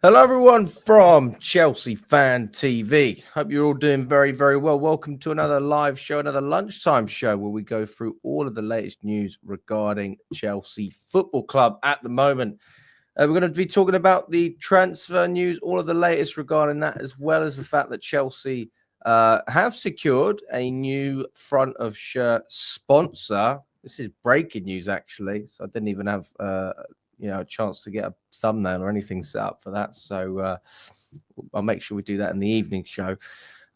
Hello, everyone from Chelsea Fan TV. Hope you're all doing very, very well. Welcome to another live show, another lunchtime show where we go through all of the latest news regarding Chelsea Football Club at the moment. We're going to be talking about the transfer news, all of the latest regarding that, as well as the fact that Chelsea have secured a new front of shirt sponsor. This is breaking news, actually. So I didn't even have a chance to get a thumbnail or anything set up for that. So I'll make sure we do that in the evening show.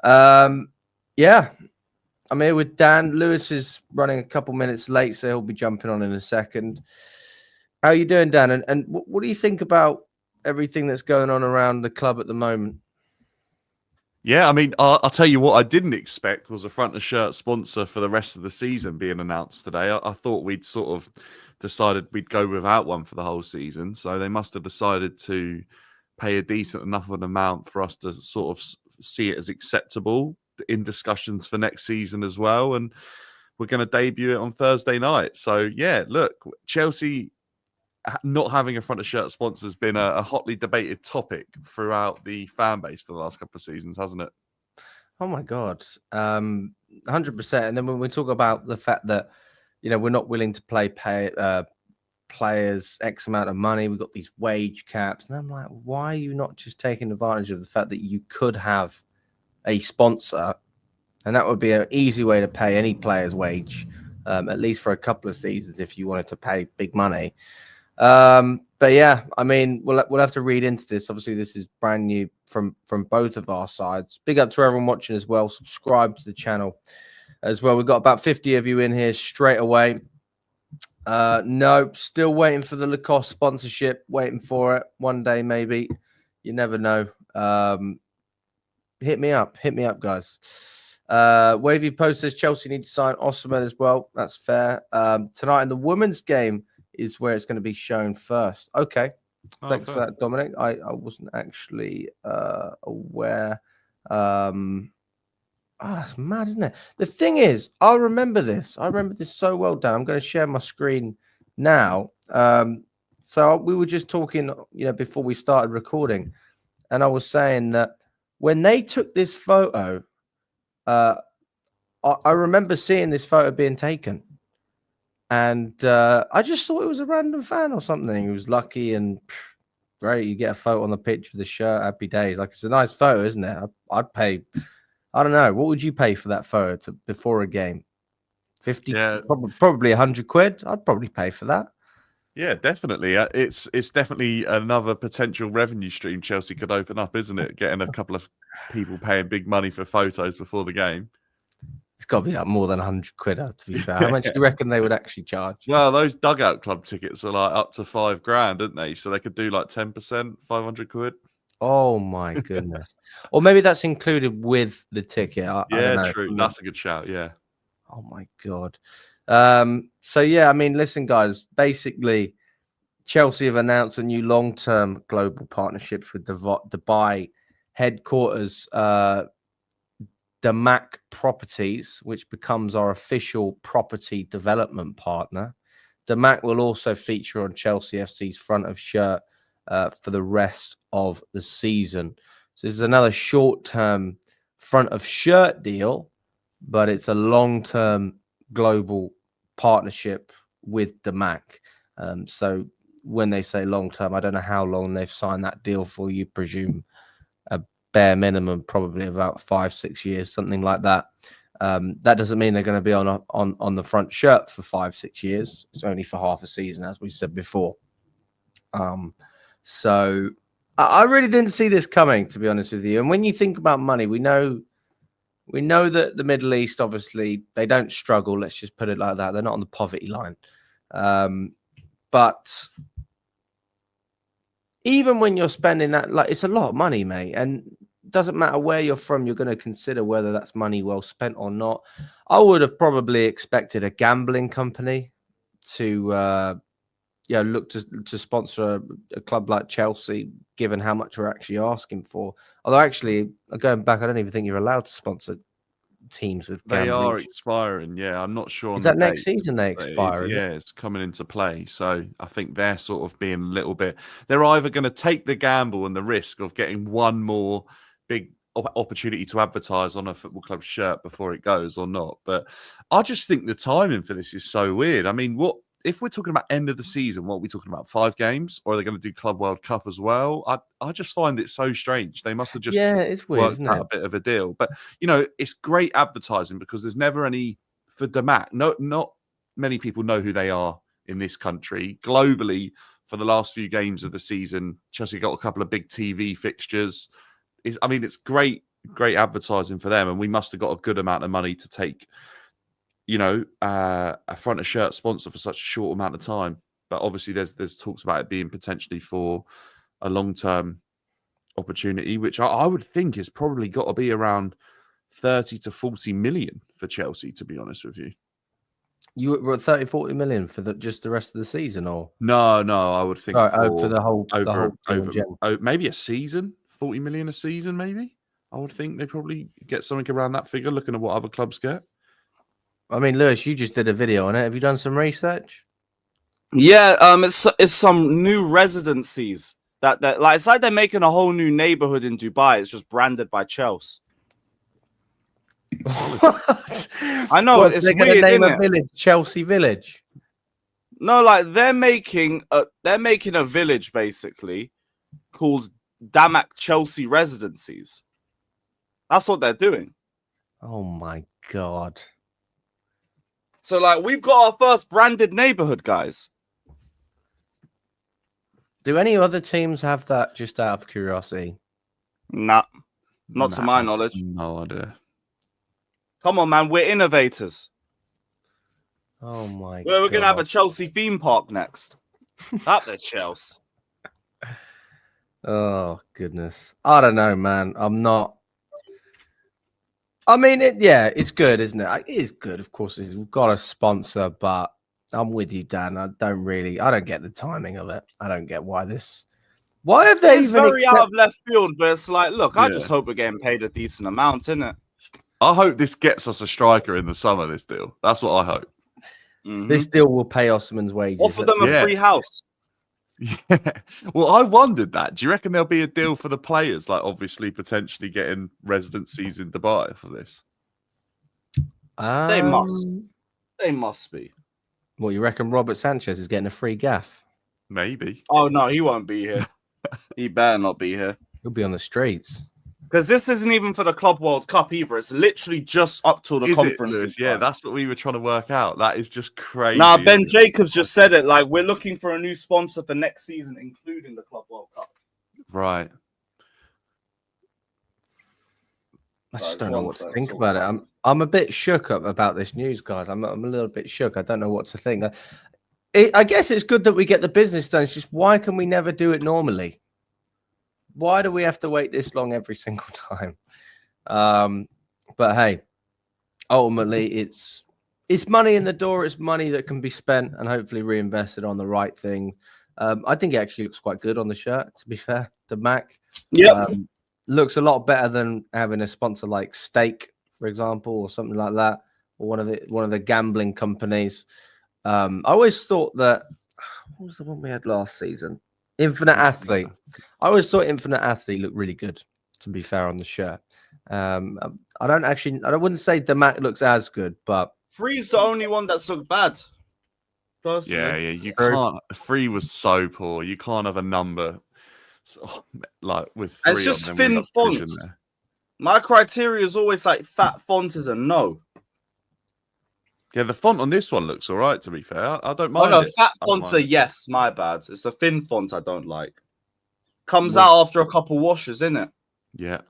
I'm here with Dan. Lewis is running a couple minutes late, so he'll be jumping on in a second. How are you doing, Dan? And what do you think about everything that's going on around the club at the moment? Yeah, I mean, I'll tell you what I didn't expect was a front of shirt sponsor for the rest of the season being announced today. I thought we'd sort of decided we'd go without one for the whole season. So they must have decided to pay a decent enough of an amount for us to sort of see it as acceptable in discussions for next season as well. And we're going to debut it on Thursday night. So, yeah, look, Chelsea not having a front of shirt sponsor has been a hotly debated topic throughout the fan base for the last couple of seasons, hasn't it? Oh my God, 100%. And then when we talk about the fact that we're not willing to pay players X amount of money, we've got these wage caps, and I'm like, why are you not just taking advantage of the fact that you could have a sponsor, and that would be an easy way to pay any player's wage, at least for a couple of seasons if you wanted to pay big money. But yeah, I mean, we'll have to read into this. Obviously, this is brand new from both of our sides. Big up to everyone watching as well. Subscribe to the channel as well. We've got about 50 of you in here straight away. No, still waiting for the Lacoste sponsorship. Waiting for it. One day, maybe. You never know. Hit me up, guys. Wavy Post says Chelsea need to sign Osimhen as well. That's fair. Tonight in the women's game is where it's going to be shown first. Okay. Thanks for that, Dominic. I wasn't actually aware. It's mad, isn't it? The thing is, I remember this. I remember this so well, Dan. I'm going to share my screen now. So we were just talking, before we started recording, and I was saying that when they took this photo, I remember seeing this photo being taken. And I just thought it was a random fan or something. He was lucky and great. You get a photo on the pitch with the shirt. Happy days. Like, it's a nice photo, isn't it? I'd pay. I don't know. What would you pay for that photo before a game? 50, yeah. Probably 100 quid. I'd probably pay for that. Yeah, definitely. It's definitely another potential revenue stream Chelsea could open up, isn't it? Getting a couple of people paying big money for photos before the game. It's got to be like more than 100 quid, to be fair. How much do you reckon they would actually charge? Well, those dugout club tickets are like up to $5,000, aren't they? So they could do like 10%, 500 quid. Oh my goodness. Or maybe that's included with the ticket. I don't know. True. That's a good shout. Yeah. Oh my God. So yeah, I mean, listen, guys, basically Chelsea have announced a new long-term global partnerships with the Dubai headquarters, DAMAC Properties, which becomes our official property development partner. DAMAC will also feature on Chelsea FC's front of shirt for the rest of the season. So this is another short-term front of shirt deal, but it's a long-term global partnership with DAMAC. So when they say long-term, I don't know how long they've signed that deal for. You presume a bare minimum, probably about 5-6 years, something like that. That doesn't mean they're going to be on the front shirt for 5-6 years. It's only for half a season, as we said before. So I really didn't see this coming, to be honest with you. And when you think about money, we know that the Middle East, obviously, they don't struggle. Let's just put it like that. They're not on the poverty line. But even when you're spending that, like, it's a lot of money, mate. And it doesn't matter where you're from, you're going to consider whether that's money well spent or not. I would have probably expected a gambling company to look to sponsor a club like Chelsea, given how much we're actually asking for. Although, actually, going back, I don't even think you're allowed to sponsor teams with They gambling. are expiring. Yeah, I'm not sure. Is on that the next date, season they but expire? it's coming into play. So I think they're sort of being a little bit. They're either going to take the gamble and the risk of getting one more big opportunity to advertise on a football club shirt before it goes or not. But I just think the timing for this is so weird. I mean, what if we're talking about end of the season? What are we talking about? 5 games, or are they going to do Club World Cup as well? I just find it so strange. They must have just it's weird, worked isn't out it? a bit of a deal. But it's great advertising because there's never any for DAMAC. No, not many people know who they are in this country. Globally, for the last few games of the season, Chelsea got a couple of big TV fixtures. It's great advertising for them, and we must have got a good amount of money to take, a front of shirt sponsor for such a short amount of time. But obviously, there's talks about it being potentially for a long-term opportunity, which I would think is probably got to be around 30 to 40 million for Chelsea, to be honest with you. You were at 30-40 million for just the rest of the season, or No, I would think for the whole maybe a season, 40 million a season, maybe. I would think they probably get something around that figure, looking at what other clubs get. I mean, Lewis, you just did a video on it. Have you done some research? Yeah, it's some new residencies that like it's like they're making a whole new neighborhood in Dubai. It's just branded by Chelsea. What? I know it's they're weird, name isn't a it? village Chelsea Village. No, like they're making a village basically called DAMAC Chelsea Residencies. That's what they're doing. Oh my god! So like we've got our first branded neighborhood, guys. Do any other teams have that? Just out of curiosity. Nah, not to my knowledge. No idea. Come on, man, we're innovators. Oh my! We're gonna have a Chelsea theme park next. Up the Chelsea. Oh goodness! I don't know, man. I'm not. I mean, it's good, isn't it? It is good, of course. We've got a sponsor, but I'm with you, Dan. I don't get the timing of it. I don't get why have they It's even very out of left field, but it's like, look, I just hope we're getting paid a decent amount, innit? I hope this gets us a striker in the summer, this deal. That's what I hope. Mm-hmm. This deal will pay Osman's wages. Offer them a free house. Yeah. Well, I wondered that. Do you reckon there'll be a deal for the players, like obviously potentially getting residencies in Dubai for this? They must. They must be. Well, you reckon Robert Sanchez is getting a free gaff? Maybe. Oh, no, he won't be here. He better not be here. He'll be on the streets. Because this isn't even for the Club World Cup either. It's literally just up till the conference. Yeah, that's what we were trying to work out. That is just crazy. Nah, Ben Jacobs just said it. Like, we're looking for a new sponsor for next season, including the Club World Cup. Right. I just don't know what to think about it. I'm a bit shook up about this news, guys. I'm a little bit shook. I don't know what to think. I guess it's good that we get the business done. It's just why can we never do it normally? Why do we have to wait this long every single time? But hey, ultimately, it's money in the door. It's money that can be spent and hopefully reinvested on the right thing. I think it actually looks quite good on the shirt, to be fair. DAMAC. Yep. Looks a lot better than having a sponsor like Stake, for example, or something like that, or one of the gambling companies. I always thought that what was the one we had last season? Infinite Athlete. I always thought Infinite Athlete looked really good, to be fair, on the shirt. I wouldn't say DAMAC looks as good, but Free's the only one that's looked bad. Personally. Yeah. You can't. Free was so poor. You can't have a number like with 3. It's just thin font. My criteria is always like fat font is a no. Yeah, the font on this one looks all right, to be fair. I don't mind. Oh, no, fat font's a yes, my bad. It's the thin font I don't like. Comes out after a couple washes, innit? Yeah.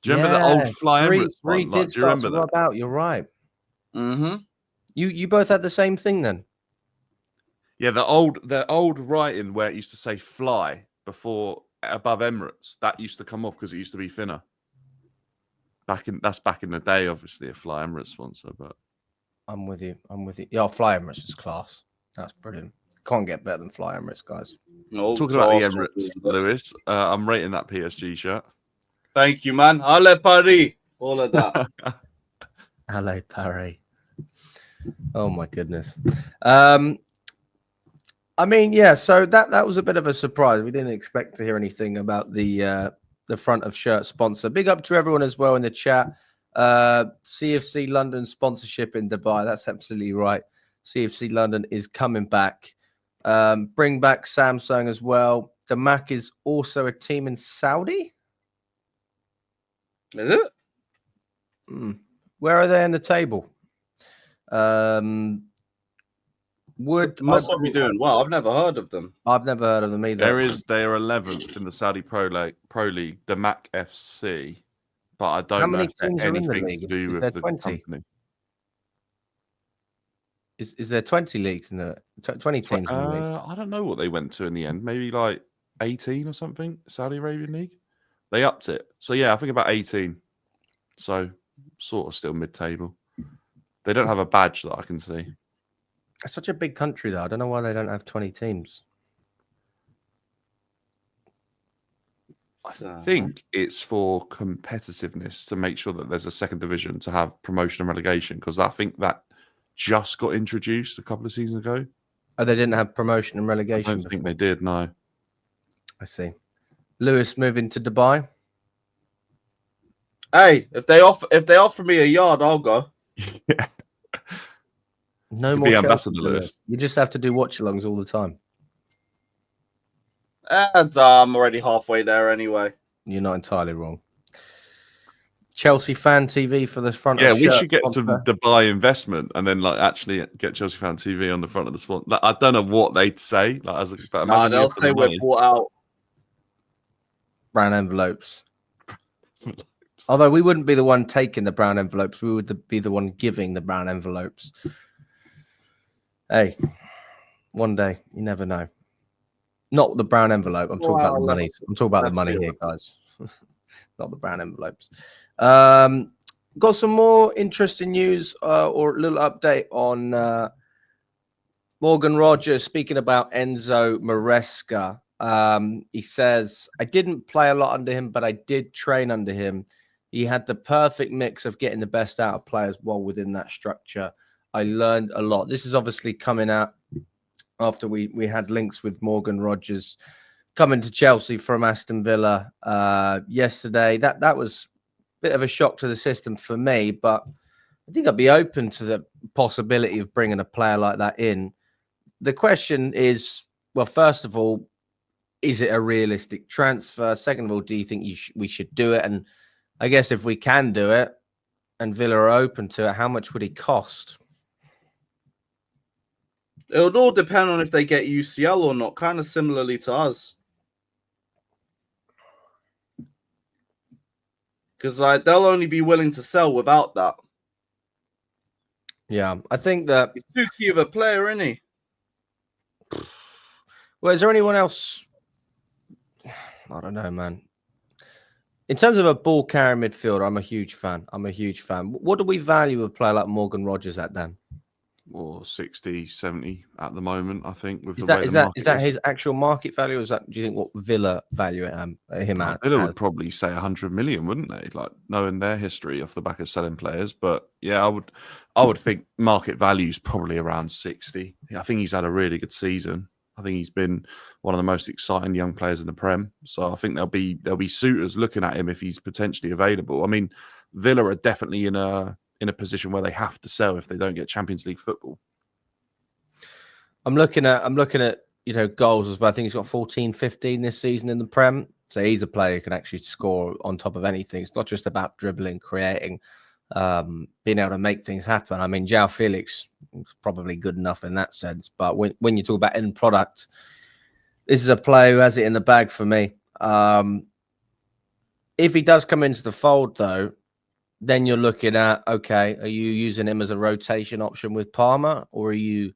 Do you remember the old Fly Emirates one? Did do you remember to rub out. You're right. Mm-hmm. You both had the same thing then? Yeah, the old writing where it used to say fly above Emirates, that used to come off because it used to be thinner. That's back in the day, obviously, a Fly Emirates sponsor, but I'm with you. Yeah, Fly Emirates is class. That's brilliant. Can't get better than Fly Emirates, guys. No, talking about the Emirates, Lewis, I'm rating that PSG shirt. Thank you, man. Allez Paris. All of that. Ale Paris. Oh my goodness. I mean, yeah. So that was a bit of a surprise. We didn't expect to hear anything about the front of shirt sponsor. Big up to everyone as well in the chat. CFC London sponsorship in Dubai. That's absolutely right. CFC London is coming back. Bring back Samsung as well. DAMAC is also a team in Saudi. Is it? Where are they in the table? Must not be doing well. I've never heard of them. I've never heard of them either. They are 11th in the Saudi Pro League, DAMAC FC, but I don't know if they're anything to do with the company. Is there 20 leagues in the 20 teams in the league? I don't know what they went to in the end. Maybe like 18 or something. Saudi Arabian League. They upped it. So yeah, I think about 18. So sort of still mid-table. They don't have a badge that I can see. It's such a big country, though. I don't know why they don't have 20 teams. I think it's for competitiveness to make sure that there's a second division to have promotion and relegation, because I think that just got introduced a couple of seasons ago. Oh, they didn't have promotion and relegation. I don't think they did. No. I see. Lewis moving to Dubai. Hey, if they offer me a yard, I'll go. Yeah. No You'd more be Chelsea, ambassador, Lewis. You just have to do watch-alongs all the time. And I'm already halfway there anyway. You're not entirely wrong. Chelsea Fan TV for the front. Yeah, of we shirt should get sponsor. some Dubai investment and then like actually get Chelsea Fan TV on the front of the sponsor. Like, I don't know what they'd say. Like, but They'll say we're bought out. Brown envelopes. Although we wouldn't be the one taking the brown envelopes, we would be the one giving the brown envelopes. Hey, one day, you never know. Not the brown envelope. I'm talking about the money. I'm talking about the money here, guys. Not the brown envelopes. Got some more interesting news or a little update on Morgan Rogers speaking about Enzo Maresca. He says, I didn't play a lot under him, but I did train under him. He had the perfect mix of getting the best out of players while within that structure. I learned a lot. This is obviously coming out after we had links with Morgan Rogers coming to Chelsea from Aston Villa yesterday. That was a bit of a shock to the system for me, but I think I'd be open to the possibility of bringing a player like that in. The question is, well, first of all, is it a realistic transfer? Second of all, do you think we should do it? And I guess if we can do it and Villa are open to it, how much would it cost? It would all depend on if they get UCL or not, kind of similarly to us. Because they'll only be willing to sell without that. Yeah, I think that... He's too key of a player, isn't he? Well, is there anyone else... I don't know, man. In terms of a ball-carrying midfielder, I'm a huge fan. What do we value a player like Morgan Rogers at, Dan? Or 60, 70 at the moment, I think. With Is the that his actual market value, or is that, do you think, what Villa value him at? Villa would probably say 100 million, wouldn't they? Like, knowing their history off the back of selling players. But yeah, I would think market value is probably around 60. I think he's had a really good season. I think he's been one of the most exciting young players in the Prem. So I think there'll be suitors looking at him if he's potentially available. I mean, Villa are definitely in a position where they have to sell if they don't get Champions League football. I'm looking at goals as well. I think he's got 14, 15 this season in the Prem. So he's a player who can actually score on top of anything. It's not just about dribbling, creating, being able to make things happen. I mean, João Felix is probably good enough in that sense. But when you talk about end product, this is a player who has it in the bag for me. If he does come into the fold, though, then you're looking at, okay, are you using him as a rotation option with Palmer, or are you...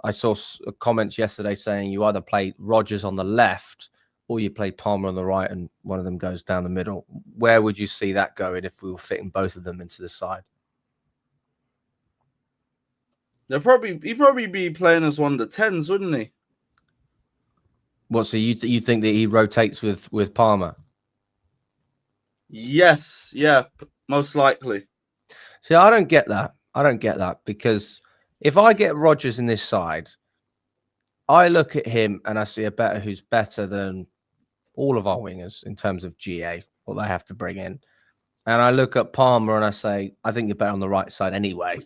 I saw comments yesterday saying you either play Rogers on the left or you play Palmer on the right and one of them goes down the middle. Where would you see that going if we were fitting both of them into the side? He'd probably be playing as one of the 10s, wouldn't he? What, so you think that he rotates with Palmer? Yes, yeah, most likely. See, I don't get that. I don't get that because if I get Rodgers in this side, I look at him and I see a better who's better than all of our wingers in terms of GA, what they have to bring in. And I look at Palmer and I say, I think you're better on the right side anyway.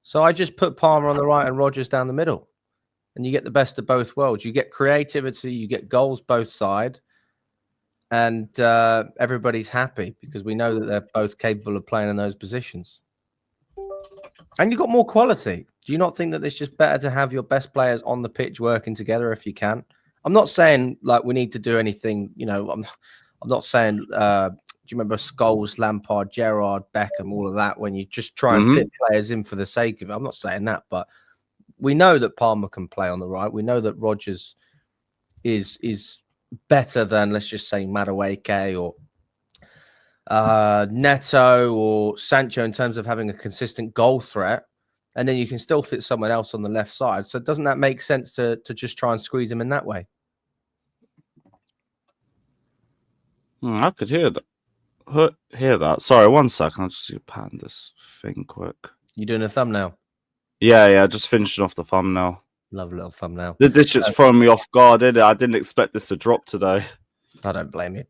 So I just put Palmer on the right and Rodgers down the middle. And you get the best of both worlds. You get creativity, you get goals both sides. And everybody's happy because we know that they're both capable of playing in those positions. And you've got more quality. Do you not think that it's just better to have your best players on the pitch working together if you can? I'm not saying like we need to do anything, you know, I'm not saying, do you remember Scholes, Lampard, Gerrard, Beckham, all of that, when you just try and fit players in for the sake of it? I'm not saying that, but we know that Palmer can play on the right. We know that Rodgers is better than, let's just say, Madueke or Neto or Sancho in terms of having a consistent goal threat, and then you can still fit someone else on the left side. So doesn't that make sense to just try and squeeze him in that way? I could hear that. Sorry, 1 second. I'll just see pan this thing quick. You doing a thumbnail? Yeah, just finishing off the thumbnail. Love a little thumbnail. This shit's throwing me off guard, didn't it? I didn't expect this to drop today. I don't blame you.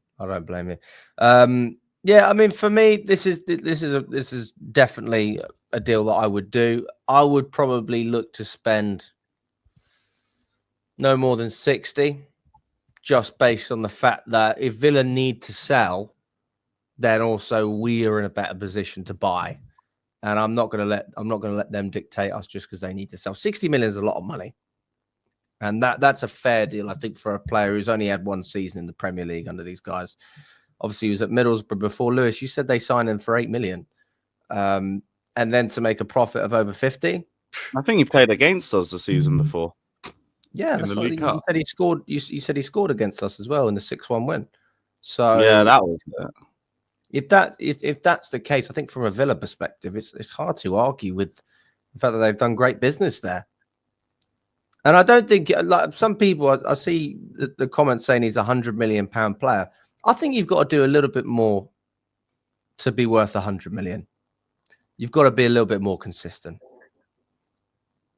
Yeah, I mean, for me, this is definitely a deal that I would do. I would probably look to spend no more than 60, just based on the fact that if Villa need to sell, then also we are in a better position to buy. And I'm not going to let them dictate us just because they need to sell. 60 million is a lot of money. And that's a fair deal, I think, for a player who's only had one season in the Premier League under these guys. Obviously, he was at Middlesbrough before. Lewis, you said they signed him for 8 million. And then to make a profit of over 50. I think he played against us the season before. Yeah, that's what you said he scored. You said he scored against us as well in the 6-1 win. So yeah, that was it. If that's the case, I think from a Villa perspective, it's hard to argue with the fact that they've done great business there. And I don't think, like some people, I see the comments saying he's £100 million player. I think you've got to do a little bit more to be worth 100 million. You've got to be a little bit more consistent.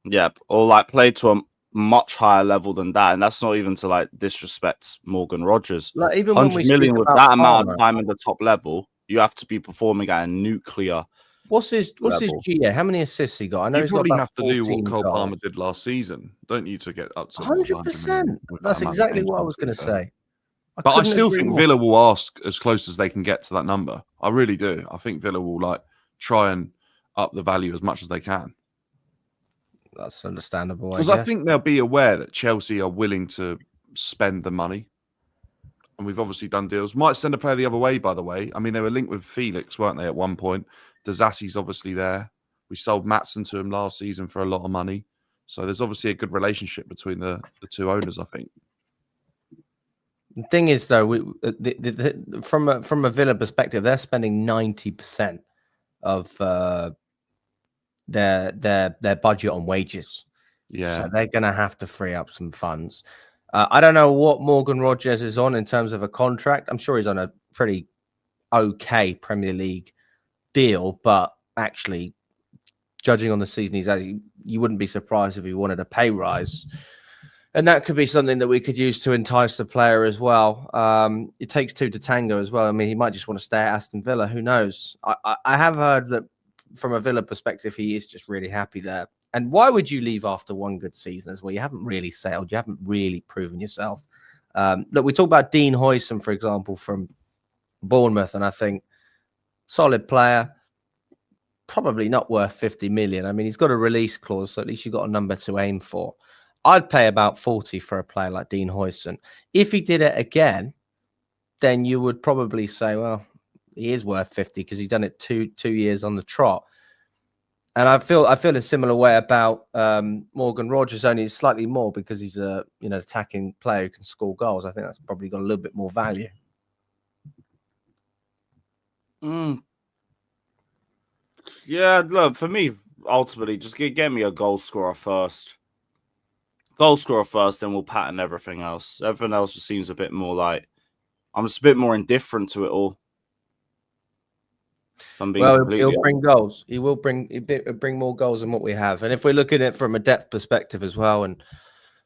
Yep, or like play to a much higher level than that, and that's not even to like disrespect Morgan Rodgers. Like even 100 million with that amount of time in the top level, you have to be performing at a nuclear. What's his GA? How many assists he got? I know you probably have to do what Cole goals. Palmer did last season, don't you, to get up to 100%. That's exactly what I was going to say. But I still think Villa will ask as close as they can get to that number. I really do. I think Villa will like try and up the value as much as they can. That's understandable. Because I think they'll be aware that Chelsea are willing to spend the money. And we've obviously done deals. Might send a player the other way, by the way. I mean, they were linked with Felix, weren't they, at one point? Dazassy's obviously there. We sold Maatsen to him last season for a lot of money. So there's obviously a good relationship between the two owners, I think. The thing is, though, from a Villa perspective, they're spending 90% of their budget on wages. Yeah, so they're going to have to free up some funds. I don't know what Morgan Rodgers is on in terms of a contract. I'm sure he's on a pretty okay Premier League deal, but actually, judging on the season he's had, you wouldn't be surprised if he wanted a pay rise. And that could be something that we could use to entice the player as well. It takes two to tango as well. I mean, he might just want to stay at Aston Villa. Who knows? I have heard that from a Villa perspective, he is just really happy there. And why would you leave after one good season as well? You haven't really sailed. You haven't really proven yourself. Look, we talk about Dean Huijsen, for example, from Bournemouth, and I think solid player, probably not worth 50 million. I mean, he's got a release clause, so at least you've got a number to aim for. I'd pay about 40 for a player like Dean Huijsen. If he did it again, then you would probably say, well, he is worth 50 because he's done it two years on the trot. And I feel a similar way about Morgan Rodgers, only slightly more because he's a attacking player who can score goals. I think that's probably got a little bit more value. Yeah, look, for me, ultimately, just get me a goal scorer first. Goal scorer first, then we'll pattern everything else. Everything else just seems a bit more like I'm just a bit more indifferent to it all. If I'm being Well, completely he'll honest. bring goals. He'll bring more goals than what we have. And if we're looking at it from a depth perspective as well, and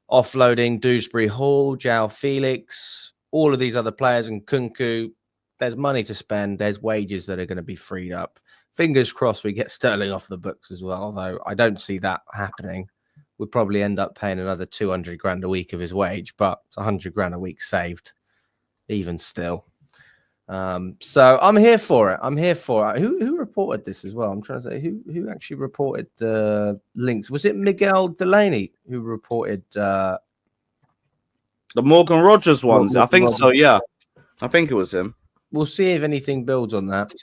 offloading Dewsbury Hall, João Felix, all of these other players, and Kunku, there's money to spend. There's wages that are going to be freed up. Fingers crossed we get Sterling off the books as well, although I don't see that happening. We'll probably end up paying another 200 grand a week of his wage, but it's 100 grand a week saved, even still. So I'm here for it. Who reported this as well? I'm trying to say who actually reported the links. Was it Miguel Delaney who reported The Morgan Rogers ones? I think so, yeah. I think it was him. We'll see if anything builds on that.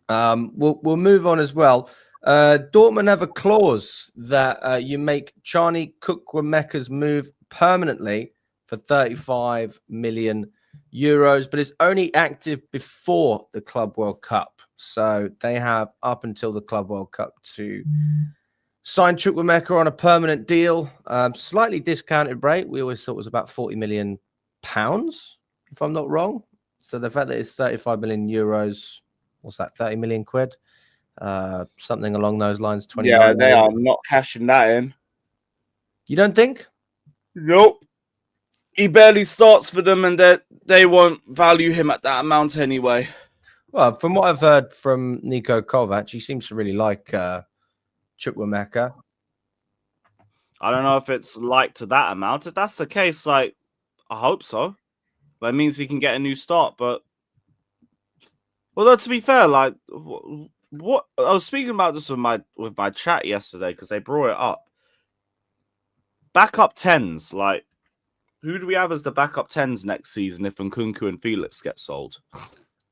We'll move on as well. Dortmund have a clause that you make Charlie Chukwuemeka's move permanently for 35 million euros, but it's only active before the Club World Cup. So they have up until the Club World Cup to sign Chukwuemeka on a permanent deal. Slightly discounted rate. We always thought it was about 40 million pounds, if I'm not wrong. So the fact that it's 35 million euros, what's that, 30 million quid? Something along those lines. 20 Yeah, million. they are not cashing that in. You don't think? Nope. He barely starts for them, and they won't value him at that amount anyway. Well, from what I've heard from Niko Kovac, he seems to really like Chukwuemeka. I don't know if it's like to that amount. If that's the case, like, I hope so. That means he can get a new start. But, although to be fair, like, what I was speaking about this with my chat yesterday because they brought it up. Backup 10s, like, who do we have as the backup 10s next season if Nkunku and Felix get sold?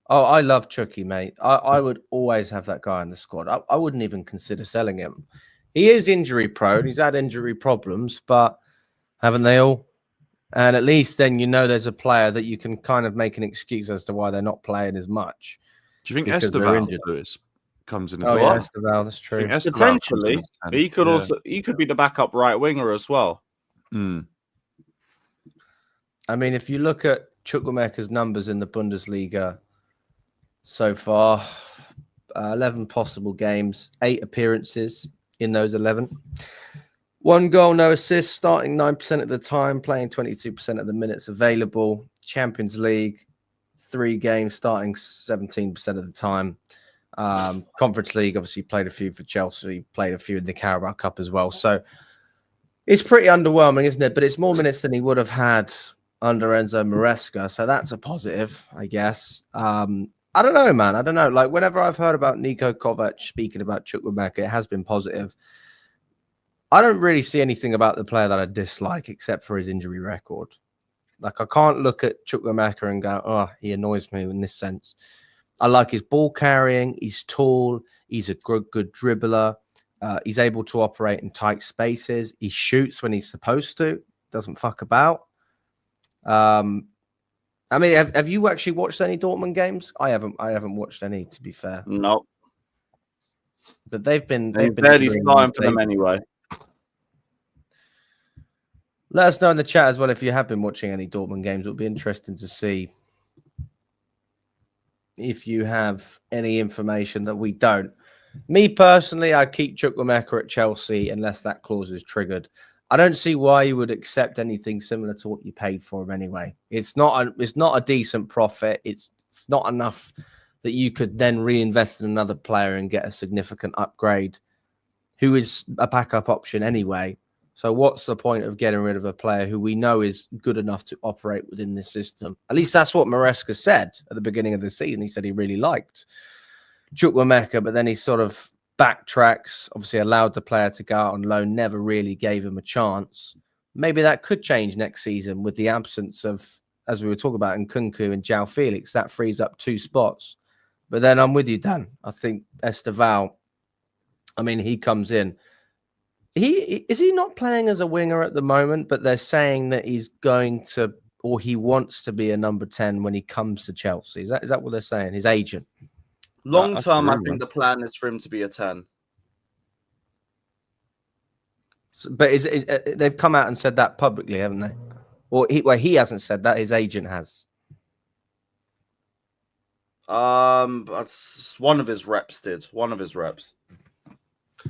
Oh, I love Chucky, mate. I would always have that guy in the squad. I wouldn't even consider selling him. He is injury prone. He's had injury problems, but haven't they all? And at least then you know there's a player that you can kind of make an excuse as to why they're not playing as much. Do you think Because they're Esteval injured. Lewis comes in as Oh, well? yeah, Esteval, that's true. Potentially. But he could he could be the backup right winger as well. Mm. I mean, if you look at Chukwuemeka's numbers in the Bundesliga so far, 11 possible games, 8 appearances in those 11. 1 goal, no assist, starting 9% of the time, playing 22% of the minutes available. Champions League, 3 games, starting 17% of the time. Conference League, obviously played a few for Chelsea, played a few in the Carabao Cup as well. So it's pretty underwhelming, isn't it? But it's more minutes than he would have had under Enzo Maresca. So that's a positive, I guess. I don't know, man. I don't know. Like, whenever I've heard about Niko Kovac speaking about Chukwuemeka, it has been positive. I don't really see anything about the player that I dislike except for his injury record. Like, I can't look at Chukwuemeka and go, oh, he annoys me in this sense. I like his ball carrying. He's tall. He's a good dribbler. He's able to operate in tight spaces. He shoots when he's supposed to. Doesn't fuck about. I mean, have you actually watched any Dortmund games? I haven't watched any, to be fair. No. But they've been barely starting for them anyway. Let us know in the chat as well if you have been watching any Dortmund games. It'll be interesting to see if you have any information that we don't. Me personally, I keep Chukwuemeka at Chelsea unless that clause is triggered. I don't see why you would accept anything similar to what you paid for him anyway. It's not a decent profit. It's not enough that you could then reinvest in another player and get a significant upgrade who is a backup option anyway. So what's the point of getting rid of a player who we know is good enough to operate within this system? At least that's what Maresca said at the beginning of the season. He said he really liked Chukwuemeka, but then he sort of backtracks, obviously allowed the player to go out on loan, never really gave him a chance. Maybe that could change next season with the absence of, as we were talking about, Nkunku and João Felix. That frees up 2 spots. But then I'm with you, Dan. I think Esteval, I mean, he comes in. Is he not playing as a winger at the moment, but they're saying that he's going to, or he wants to be a number 10 when he comes to Chelsea. Is that what they're saying? His agent? Long term, I think the plan is for him to be a 10. But they've come out and said that publicly, haven't they? Or he hasn't said that. His agent has. That's one of his reps did. One of his reps.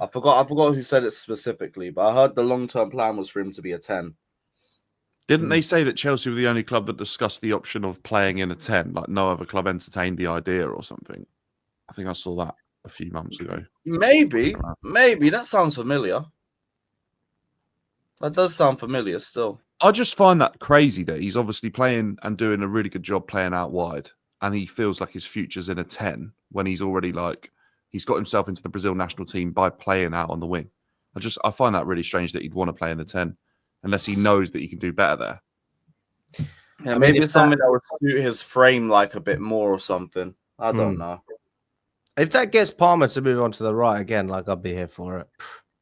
I forgot who said it specifically, but I heard the long-term plan was for him to be a 10. Didn't they say that Chelsea were the only club that discussed the option of playing in a 10? Like no other club entertained the idea or something. I think I saw that a few months ago. Maybe that sounds familiar. That does sound familiar still. I just find that crazy that he's obviously playing and doing a really good job playing out wide, and he feels like his future's in a 10 when he's already he's got himself into the Brazil national team by playing out on the wing. I find that really strange that he'd want to play in the 10 unless he knows that he can do better there. Yeah, maybe it's something that would suit his frame like a bit more or something. I don't know. If that gets Palmer to move on to the right again, I'd be here for it.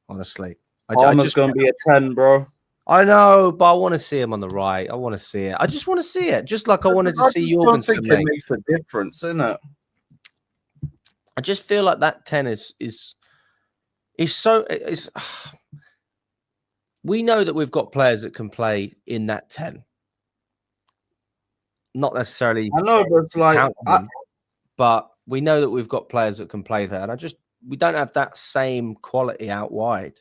Honestly, Palmer's going to be a 10, bro. I know, but I want to see him on the right. I want to see it. I just want to see it, just like I wanted to see Jorgensen. It makes a difference, isn't it? I just feel like that 10 is so. We know that we've got players that can play in that 10. Not necessarily. I know, but it's but we know that we've got players that can play there, and we don't have that same quality out wide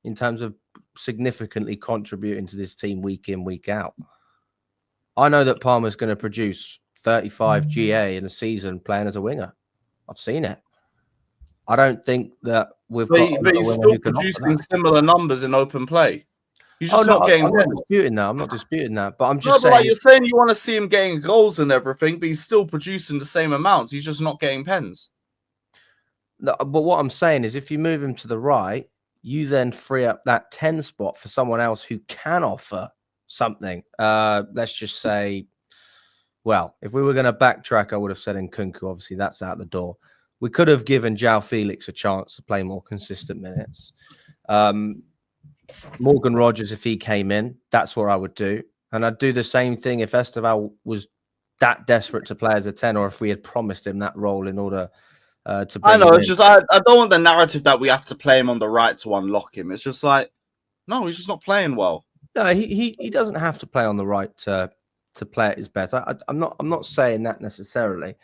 in terms of significantly contributing to this team week in, week out. I know that Palmer's going to produce 35 GA in a season playing as a winger. I've seen it. I don't think that we've got. But he's still producing similar numbers in open play. He's just not getting. I'm not disputing that. I'm not disputing that. But I'm just saying. You're saying you want to see him getting goals and everything, but he's still producing the same amounts. He's just not getting pens. No, but what I'm saying is, if you move him to the right, you then free up that 10 spot for someone else who can offer something. Let's just say, well, if we were going to backtrack, I would have said Nkunku. Obviously, that's out the door. We could have given João Felix a chance to play more consistent minutes. Morgan Rogers, if he came in, that's what I would do. And I'd do the same thing if Esteval was that desperate to play as a 10, or if we had promised him that role in order to bring I know, him it's in. just I don't want the narrative that we have to play him on the right to unlock him. It's just no, he's just not playing well. No, he doesn't have to play on the right to play at his best. I'm not saying that necessarily,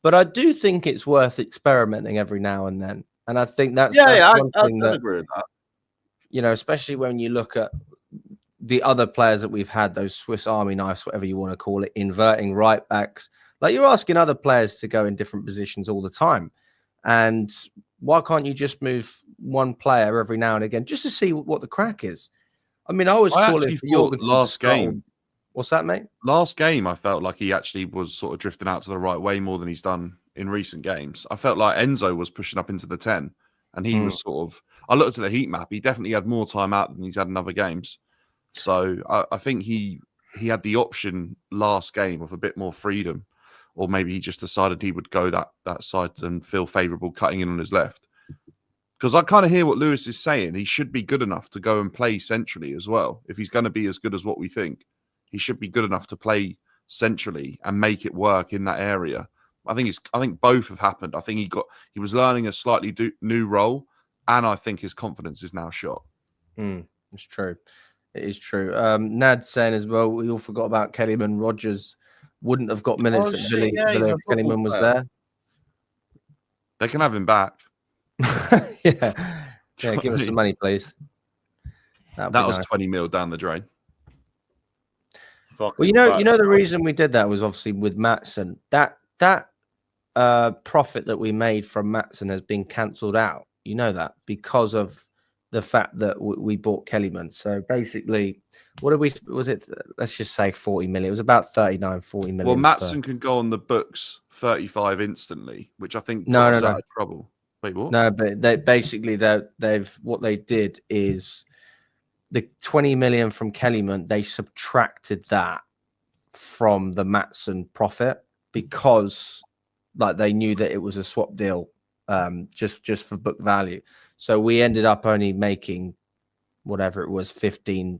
but I do think it's worth experimenting every now and then. And I think that's I agree with that. You know, especially when you look at the other players that we've had, those Swiss Army knives, whatever you want to call it, inverting right backs. Like, you're asking other players to go in different positions all the time. And why can't you just move one player every now and again just to see what the crack is? I mean, I was calling for Jorgensen last game. What's that, mate? Last game, I felt like he actually was sort of drifting out to the right way more than he's done in recent games. I felt like Enzo was pushing up into the 10, and he was sort of. I looked at the heat map. He definitely had more time out than he's had in other games. So I think he had the option last game of a bit more freedom, or maybe he just decided he would go that side and feel favourable cutting in on his left. Because I kind of hear what Lewis is saying. He should be good enough to go and play centrally as well. If he's going to be as good as what we think, he should be good enough to play centrally and make it work in that area. I think both have happened. I think he was learning a slightly new role, and I think his confidence is now shot. It's true. It is true. Nad's saying as well, we all forgot about Kellyman. Rogers wouldn't have got minutes at Villa if Kellyman was there. They can have him back. Yeah, give us some money, please. That was nice. 20 mil down the drain. Well, you know the reason we did that was obviously with Maatsen. That profit that we made from Maatsen has been cancelled out. You know that because of the fact that we bought Kellyman. So basically, was it? Let's just say 40 million. It was about 39, 40 million. Well, Maatsen can go on the books 35 instantly, which I think no. out of trouble. Wait, what? No, but what they did is the 20 million from Kellyman, they subtracted that from the Maatsen profit because they knew that it was a swap deal, just for book value. So we ended up only making whatever it was, 15,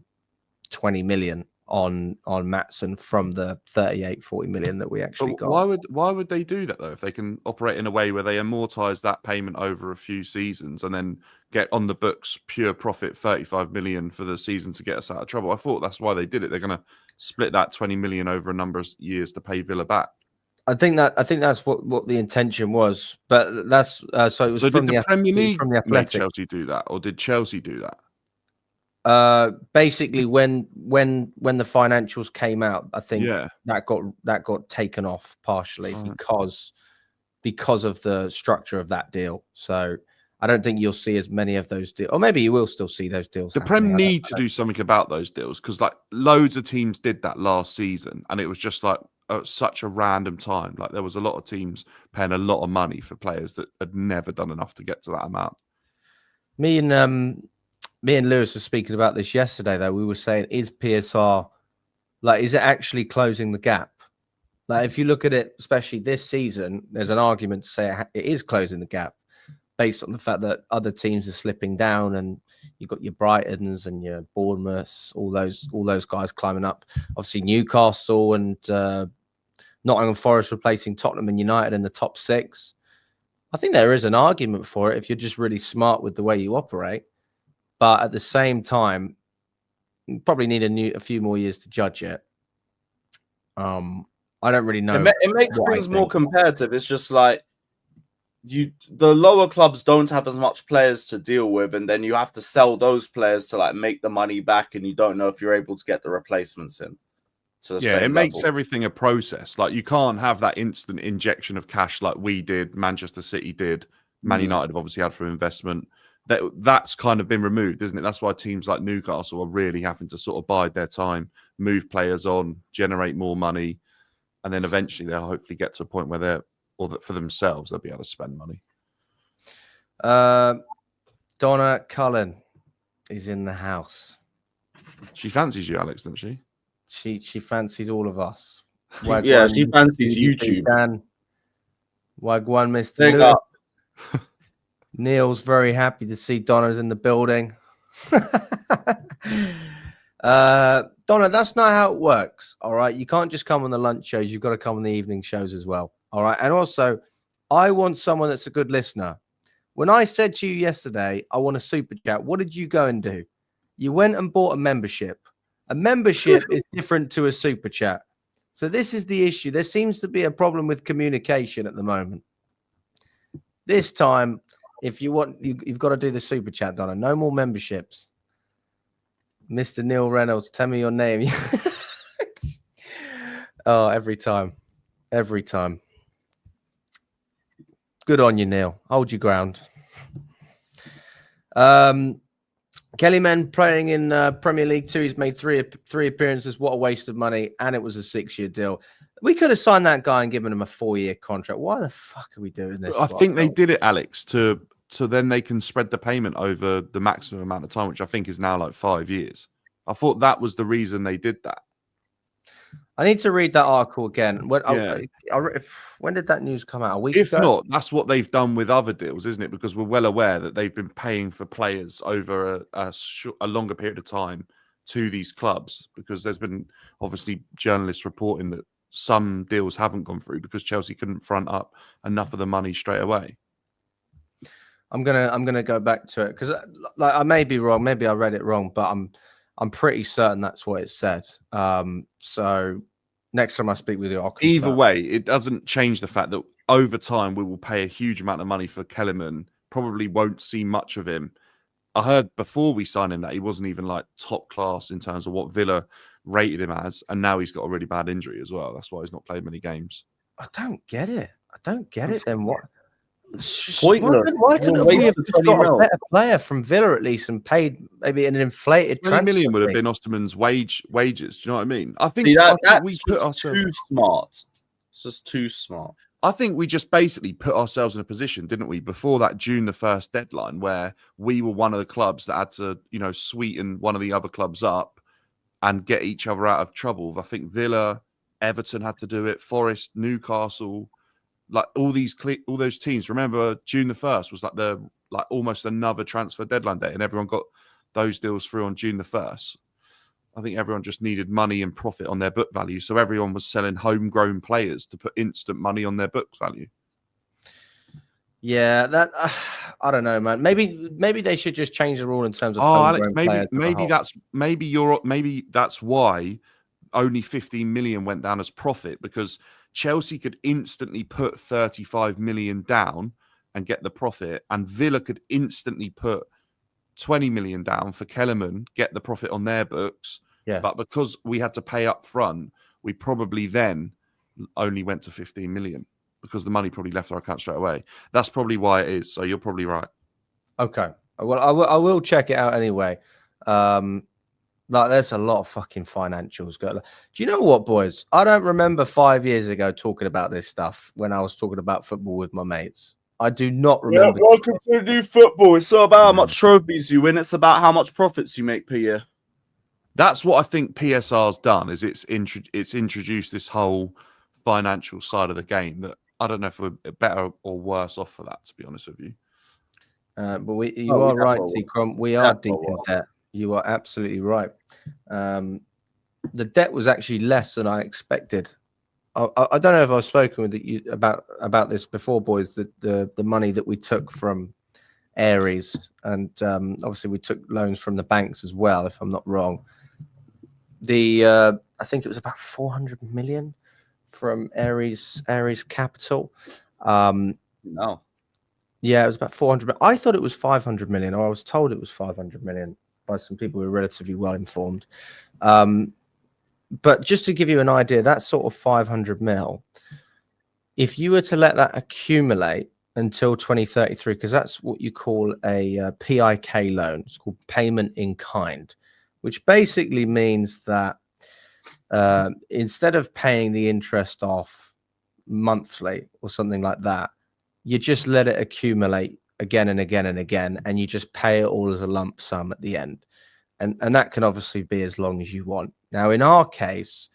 20 million on Maatsen from the 38, 40 million that we actually got. Why would they do that though? If they can operate in a way where they amortize that payment over a few seasons and then get on the books pure profit 35 million for the season to get us out of trouble. I thought that's why they did it. They're going to split that 20 million over a number of years to pay Villa back. I think that's what the intention was, but that's so it was So from did the Premier League from the make Athletic. Chelsea do that, or did Chelsea do that? Basically, when the financials came out, I think Yeah. that got taken off partially Right. because of the structure of that deal. So I don't think you'll see as many of those deals, or maybe you will still see those deals. The Prem need to do something about those deals because like loads of teams did that last season, and it was just like such a random time. Like there was a lot of teams paying a lot of money for players that had never done enough to get to that amount. Me and Lewis were speaking about this yesterday, though. We were saying, is PSR is it actually closing the gap? Like, if you look at it, especially this season, there's an argument to say it is closing the gap based on the fact that other teams are slipping down, and you've got your Brightons and your Bournemouths, all those guys climbing up. Obviously, Newcastle and Nottingham Forest replacing Tottenham and United in the top 6. I think there is an argument for it if you're just really smart with the way you operate. But at the same time, you probably need a few more years to judge it. I don't really know. It makes things more competitive. It's just like the lower clubs don't have as much players to deal with, and then you have to sell those players to like make the money back, and you don't know if you're able to get the replacements in. It makes everything a process. Like you can't have that instant injection of cash like we did, Manchester City did, Man United have obviously had from investment. That's kind of been removed, isn't it? That's why teams like Newcastle are really having to sort of bide their time, move players on, generate more money, and then eventually they'll hopefully get to a point where for themselves, they'll be able to spend money. Donna Cullen is in the house. She fancies you, Alex, doesn't she? She fancies all of us. Yeah, she fancies YouTube. Dan. Wagwan, Mr. Lewis. Neil's very happy to see Donna's in the building. Donna, that's not how it works. All right. You can't just come on the lunch shows. You've got to come on the evening shows as well. All right. And also, I want someone that's a good listener. When I said to you yesterday, I want a super chat, what did you go and do? You went and bought a membership. A membership is different to a super chat. So this is the issue. There seems to be a problem with communication at the moment. This time, if you want, you've got to do the super chat, Donna. No more memberships. Mr. Neil Reynolds, tell me your name. Oh, every time. Every time. Good on you, Neil. Hold your ground. Kellyman playing in Premier League 2. He's made three appearances. What a waste of money. And it was a 6-year deal. We could have signed that guy and given him a 4-year contract. Why the fuck are we doing this? I think they did it, Alex, to then they can spread the payment over the maximum amount of time, which I think is now like 5 years. I thought that was the reason they did that. I need to read that article again. When did that news come out? A week ago? If not, that's what they've done with other deals, isn't it? Because we're well aware that they've been paying for players over a longer period of time to these clubs, because there's been obviously journalists reporting that some deals haven't gone through because Chelsea couldn't front up enough of the money straight away. I'm gonna go back to it because I may be wrong. Maybe I read it wrong, but I'm pretty certain that's what it said. So next time I speak with you, I'll confirm. Either way, it doesn't change the fact that over time we will pay a huge amount of money for Kellerman. Probably won't see much of him. I heard before we signed him that he wasn't even like top class in terms of what Villa rated him as, and now he's got a really bad injury as well. That's why he's not played many games. I don't get it. Then what? Pointless. Why couldn't we have got a better player from Villa at least and paid maybe an inflated 20 million would have been Osterman's wages. Do you know what I mean? I think, that's we put ourselves too smart. It's just too smart. I think we just basically put ourselves in a position, didn't we, before that June the 1st deadline, where we were one of the clubs that had to, sweeten one of the other clubs up and get each other out of trouble. I think Villa, Everton had to do it, Forest, Newcastle, like all those teams. Remember, June the 1st was like almost another transfer deadline day, and everyone got those deals through on June the 1st. I think everyone just needed money and profit on their book value, so everyone was selling homegrown players to put instant money on their book value. Yeah, that I don't know, man. Maybe they should just change the rule in terms of. Alex, maybe that's why only 15 million went down as profit, because Chelsea could instantly put 35 million down and get the profit, and Villa could instantly put 20 million down for Kellerman, get the profit on their books. Yeah. But because we had to pay up front, we probably then only went to 15 million because the money probably left our account straight away. That's probably why it is. So you're probably right. Okay. Well, I will check it out anyway. Like, there's a lot of fucking financials. Do you know what, boys? I don't remember 5 years ago talking about this stuff when I was talking about football with my mates. I do not remember. Yeah, welcome to the new football. It's not about how much trophies you win. It's about how much profits you make per year. That's what I think PSR's done. Is it's introduced this whole financial side of the game that I don't know if we're better or worse off for that. To be honest with you, but you are right, T-Crom. We are deep in debt. You are absolutely right. The debt was actually less than I expected. I don't know if I've spoken with you about this before, boys. The money that we took from Aries, and obviously we took loans from the banks as well, if I'm not wrong. I think it was about 400 million from Aries Capital. No. Yeah, it was about 400. I thought it was 500 million, or I was told it was 500 million by some people who were relatively well informed. But just to give you an idea, that sort of 500 mil, if you were to let that accumulate until 2033, because that's what you call a PIK loan, it's called payment in kind, which basically means that instead of paying the interest off monthly or something like that, you just let it accumulate again and again and again, and you just pay it all as a lump sum at the end. And that can obviously be as long as you want. Now, in our case,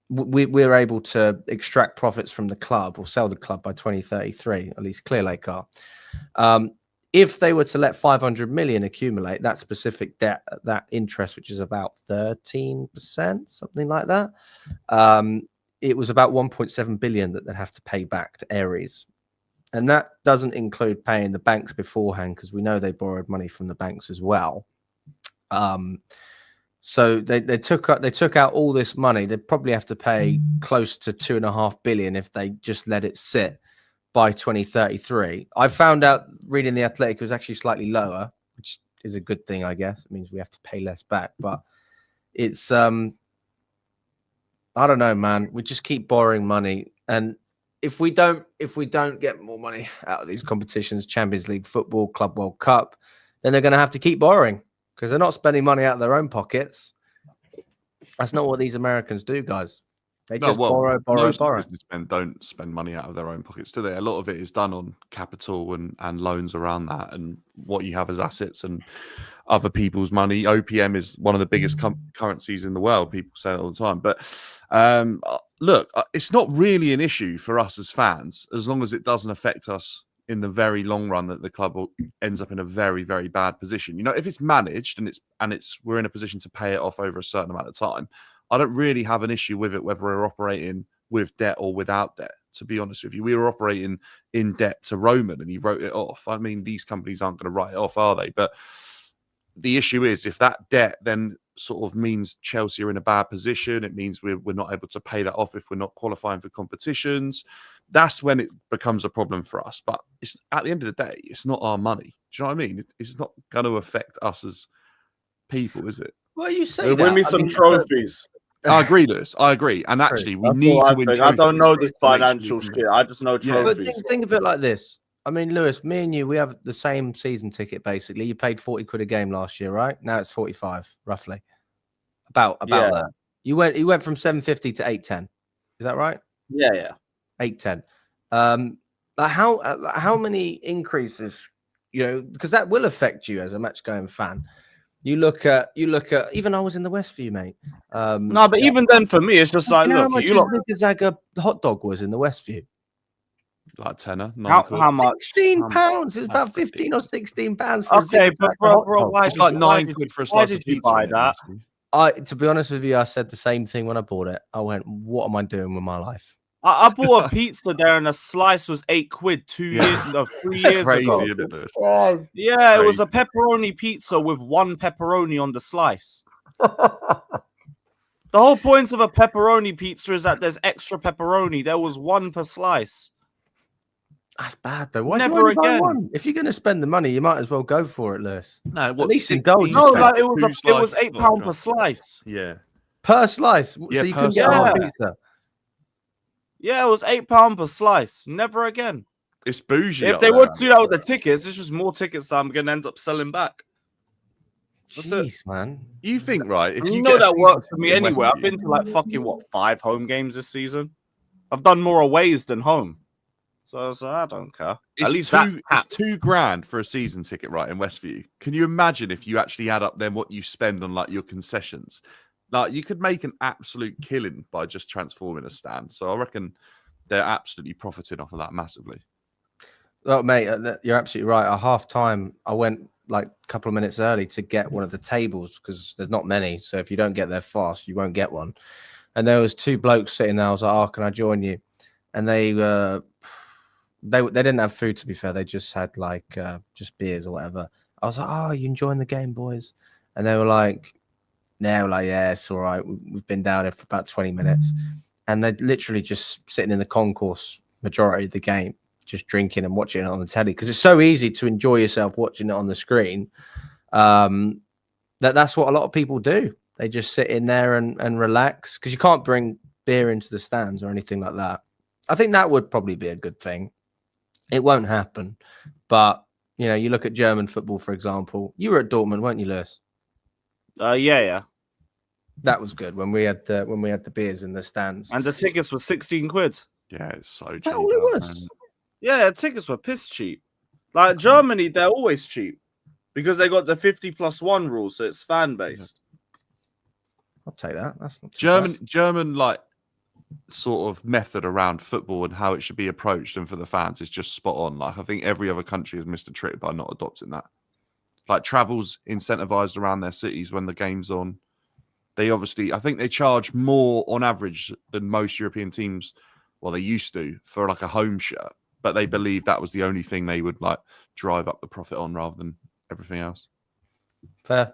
we're able to extract profits from the club or sell the club by 2033, at least Clearlake are. If they were to let 500 million accumulate, that specific debt, that interest, which is about 13%, something like that, it was about 1.7 billion that they'd have to pay back to Aries. And that doesn't include paying the banks beforehand, because we know they borrowed money from the banks as well. So they took out all this money. They'd probably have to pay close to 2.5 billion if they just let it sit by 2033. I found out reading The Athletic, it was actually slightly lower, which is a good thing, I guess. It means we have to pay less back. But it's I don't know, man. We just keep borrowing money, and if we don't get more money out of these competitions, Champions League football, Club World Cup, then they're going to have to keep borrowing, because they're not spending money out of their own pockets. That's not what these Americans do, guys. They just borrow. Businessmen don't spend money out of their own pockets, do they? A lot of it is done on capital and loans around that, and what you have as assets and other people's money. OPM is one of the biggest currencies in the world. People say it all the time. But look, it's not really an issue for us as fans, as long as it doesn't affect us in the very long run, that the club ends up in a very, very bad position. You know, if it's managed and we're in a position to pay it off over a certain amount of time, I don't really have an issue with it, whether we're operating with debt or without debt. To be honest with you, we were operating in debt to Roman and he wrote it off. I mean, these companies aren't going to write it off, are they? But the issue is, if that debt then sort of means Chelsea are in a bad position, it means we're not able to pay that off if we're not qualifying for competitions. That's when it becomes a problem for us. But it's, at the end of the day, it's not our money. Do you know what I mean? It's not going to affect us as people, is it? Well, you say win me some trophies. I agree, Lewis. I agree. And actually, we That's need what to win trophies. I don't know this financial shit. I just know trophies. But think of it like this. I mean, Lewis, me and you, we have the same season ticket, basically. You paid 40 quid a game last year, right? Now it's 45, roughly. About that. You went from 750 to 810. Is that right? Yeah. 810. How many increases, because that will affect you as a match going fan. You look at even I was in the Westview, mate. No, but even then for me, it's just like, look, how much the Gonzaga hot dog was in the Westview? Like tenner. How much? £16. It was about 15 or 16 pounds. Okay, but bro, why it's like 9 quid for a slice of pizza. Why did you buy that? To be honest with you, I said the same thing when I bought it. I went, "What am I doing with my life?" I bought a pizza there, and a slice was 8 quid 3 years ago. Isn't it? Yeah, it was a pepperoni pizza with one pepperoni on the slice. The whole point of a pepperoni pizza is that there's extra pepperoni. There was one per slice. That's bad though. Why Never do you only buy again. one? If you're going to spend the money, you might as well go for it, Lewis. No, At least indulge No, yourself. like it was £8 per slice. Yeah. Per slice. Yeah, So you per couldn't get a whole slice. pizza. Yeah, it was £8 per slice. Never again. It's bougie. If up they there. were to do that with the tickets, it's just more tickets that I'm going to end up selling back. That's it. Jeez, man. You think, right? If You you know get a that season works for ticket me in anyway. I've Westview- been to like fucking 5 home games this season. I've done more aways than home. So I don't care. At least that's it's £2,000 for a season ticket, right, in Westview. Can you imagine if you actually add up then what you spend on like your concessions? Like you could make an absolute killing by just transforming a stand. So I reckon they're absolutely profiting off of that massively. Well, mate, you're absolutely right. At half time, I went like a couple of minutes early to get one of the tables because there's not many. So if you don't get there fast, you won't get one. And there was 2 blokes sitting there. I was like, "Oh, can I join you?" And they didn't have food, to be fair. They just had like just beers or whatever. I was like, "Oh, you enjoying the game, boys?" And they were like, "Yeah, it's all right. We've been down here for about 20 minutes." And they're literally just sitting in the concourse majority of the game, just drinking and watching it on the telly because it's so easy to enjoy yourself watching it on the screen. That's what a lot of people do. They just sit in there and relax because you can't bring beer into the stands or anything like that. I think that would probably be a good thing. It won't happen, but you know, you look at German football, for example. You were at Dortmund, weren't you, Lewis? Yeah. That was good when we had the beers in the stands. And the tickets were 16 quid. Yeah, it's so cheap. Is that all it was? Man. Yeah, tickets were piss cheap. Like Germany, they're always cheap because they got the 50+1 rule, so it's fan based. I'll take that. That's not too bad. German like sort of method around football and how it should be approached and for the fans is just spot on. Like I think every other country has missed a trick by not adopting that. Like travel's incentivized around their cities when the game's on. They obviously, I think they charge more on average than most European teams. Well, they used to for like a home shirt, but they believe that was the only thing they would like drive up the profit on rather than everything else. Fair.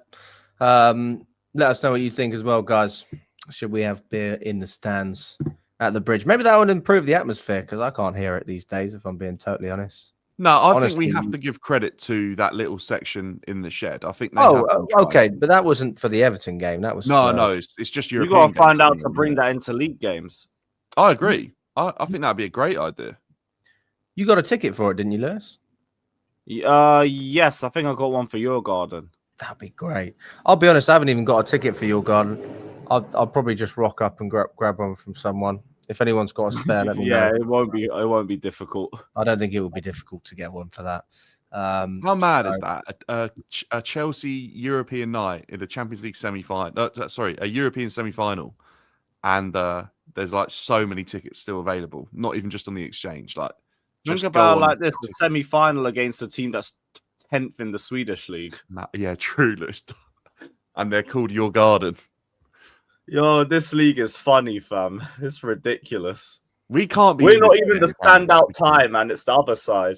Let us know what you think as well, guys. Should we have beer in the stands at the bridge? Maybe that would improve the atmosphere because I can't hear it these days, if I'm being totally honest. No, I Honestly, think we have to give credit to that little section in the shed. I think. They Oh, have been trying okay, to- but that wasn't for the Everton game. That was No, it's just You European. got to find games, out isn't to it? bring that into league games. I agree. I think that'd be a great idea. You got a ticket for it, didn't you, Lewis? Yes, I think I got one for your garden. That'd be great. I'll be honest, I haven't even got a ticket for your garden. I'll probably just rock up and grab one from someone. If anyone's got a spare, let me know. it won't be difficult. I don't think it would be difficult to get one for that. How mad is that? A Chelsea European night in the Champions League semi-final. A European semi-final, and there's like so many tickets still available. Not even just on the exchange. Like, Think just about go like on- this: the semi-final against a team that's 10th in the Swedish league. Yeah, true list. And they're called Your Garden. Yo, this league is funny, fam. It's ridiculous. We can't be. We're not even the can we? standout time, and it's the other side.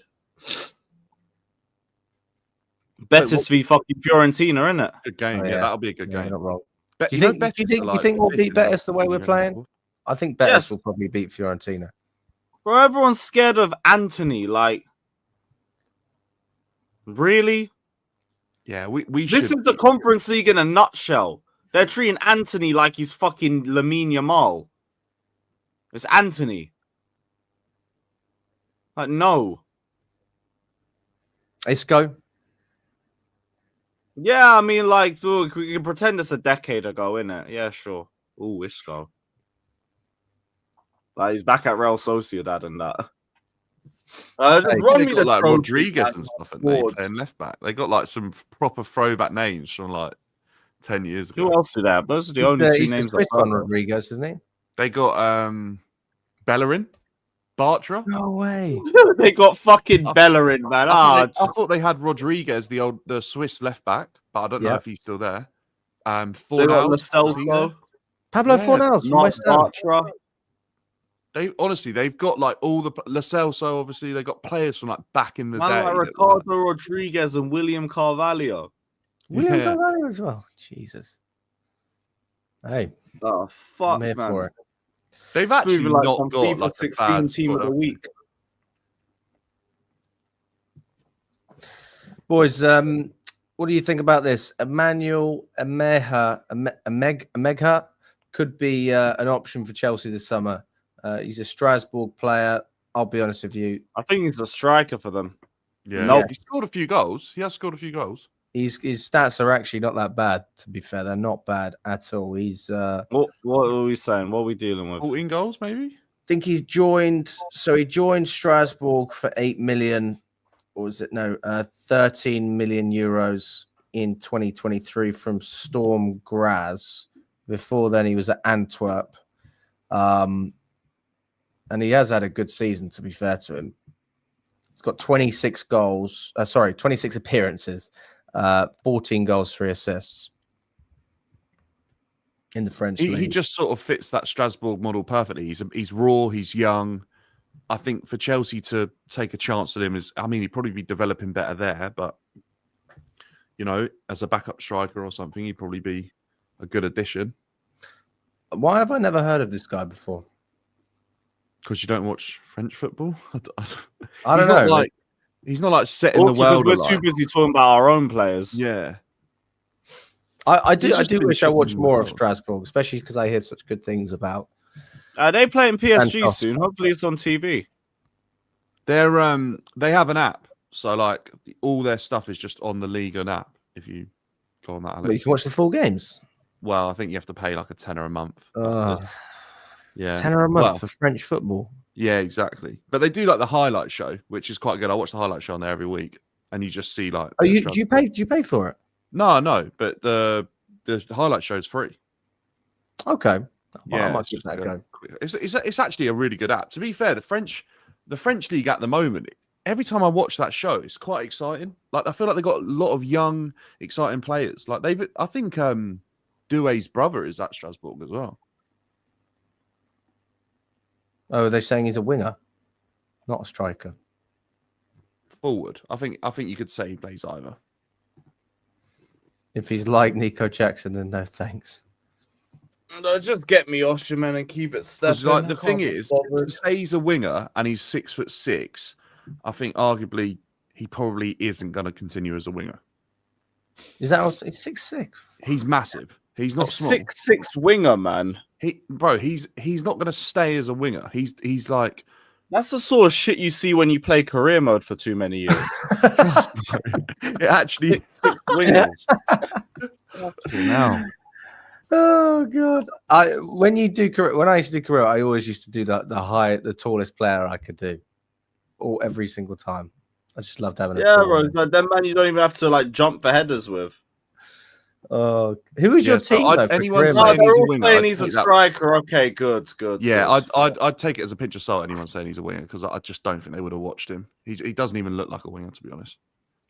Betis v fucking Fiorentina, innit? Good game. Oh, yeah, yeah. that'll be a good Yeah, game. you're not wrong. But Do you think? Betis Do you are, think? like, You think we'll fifth beat in the Betis the way we're playing? league. I think Betis Yes. will probably beat Fiorentina. Bro, everyone's scared of Anthony. Like, really? Yeah, we This should. is the Conference League in a nutshell. They're treating Anthony like he's fucking Lamine Yamal. It's Anthony. Like, no. Isco. Yeah, I mean, like, look, we can pretend it's a decade ago, innit? Yeah, sure. Ooh, Isco. Like, he's back at Real Sociedad and that. Just Hey, run They me got the like trophy, Rodriguez man. and stuff, and they Awards. playing left back. They got like some proper throwback names from like 10 years ago. Who else do they have? Those are the only two He's the names. Swiss I've one, heard of. Rodriguez, isn't he? They got Bellerin, Bartra. No way. They got fucking Bellerin, man. I thought they had Rodriguez, the Swiss left back, but I don't know Yeah. if he's still there. They got Fornals, Lacelso, Pablo Yeah, Fornals from Mark West Ham. Bartra. they've got like all the Lacelso. Obviously, they got players from like back in the day. Man like that were, Ricardo Rodriguez and William Carvalho. William Yeah. Carvalho as well. Jesus. Hey, Oh I'm fuck, here man! for it. They've It's actually moving like not from got FIFA like a 16 bad team of the squad. week. Boys, what do you think about this? Emanuel Emegha could be an option for Chelsea this summer. He's a Strasbourg player. I'll be honest with you. I think he's a striker for them. Yeah, Nope. he scored a few goals. He has scored a few goals. His stats are actually not that bad, to be fair. They're not bad at all. He's What are we saying? What are we dealing with? 14 goals, maybe. think he joined Strasbourg for 8 million, or was it 13 million euros in 2023 from Storm Graz. Before then he was at Antwerp. And he has had a good season, to be fair to him. He's got 26 appearances, 14 goals, 3 assists in the French league. He just sort of fits that Strasbourg model perfectly. He's raw, he's young. I think for Chelsea to take a chance at him he'd probably be developing better there, but as a backup striker or something, he'd probably be a good addition. Why have I never heard of this guy before? Because you don't watch French football. I don't know. He's not like setting the Also, world because we're alight. too busy talking about our own players. Yeah. I He's just do been wish I watched shocking more as of well. Strasbourg, especially because I hear such good things about. Are they playing PSG Fantastic. soon? Hopefully, it's on TV. They have an app, so like all their stuff is just on the League and app. If you go on that, But you Alex. can watch the full games. Well, I think you have to pay like a tenner a month. Yeah, £10 a month Well, for French football. yeah, exactly. But they do like the highlight show, which is quite good. I watch the highlight show on there every week, and you just see like. Oh, their do you struggle. pay? Do you pay for it? No, but the highlight show is free. Okay. Yeah, I might it's give just that a go. It's actually a really good app. To be fair, the French league at the moment, every time I watch that show, it's quite exciting. Like I feel like they've got a lot of young, exciting players. Like I think Doué's brother is at Strasbourg as well. Oh, they're saying he's a winger, not a striker. Forward. I think you could say he plays either. If he's like Nico Jackson, then no thanks. No, just get me Osherman and keep it stepping. Because like the thing is, to say he's a winger and he's 6'6", I think arguably he probably isn't going to continue as a winger. Is that what, he's 6'6"? He's massive. He's not small. 6'6" winger, man. He's not going to stay as a winger. He's like That's the sort of shit you see when you play career mode for too many years. it actually. 6 wingers. Now. Oh god! When I used to do career, I always used to do the tallest player I could do, every single time. I just loved having a Yeah, tall bro. one. Like, that man you don't even have to like jump for headers with. Who was your so team? I'd- though, for anyone career saying mode? They're he's a all winger, saying I'd he's a take that. striker. Okay, good. Yeah, good. I'd take it as a pinch of salt. Anyone saying he's a winger because I just don't think they would have watched him. He doesn't even look like a winger, to be honest.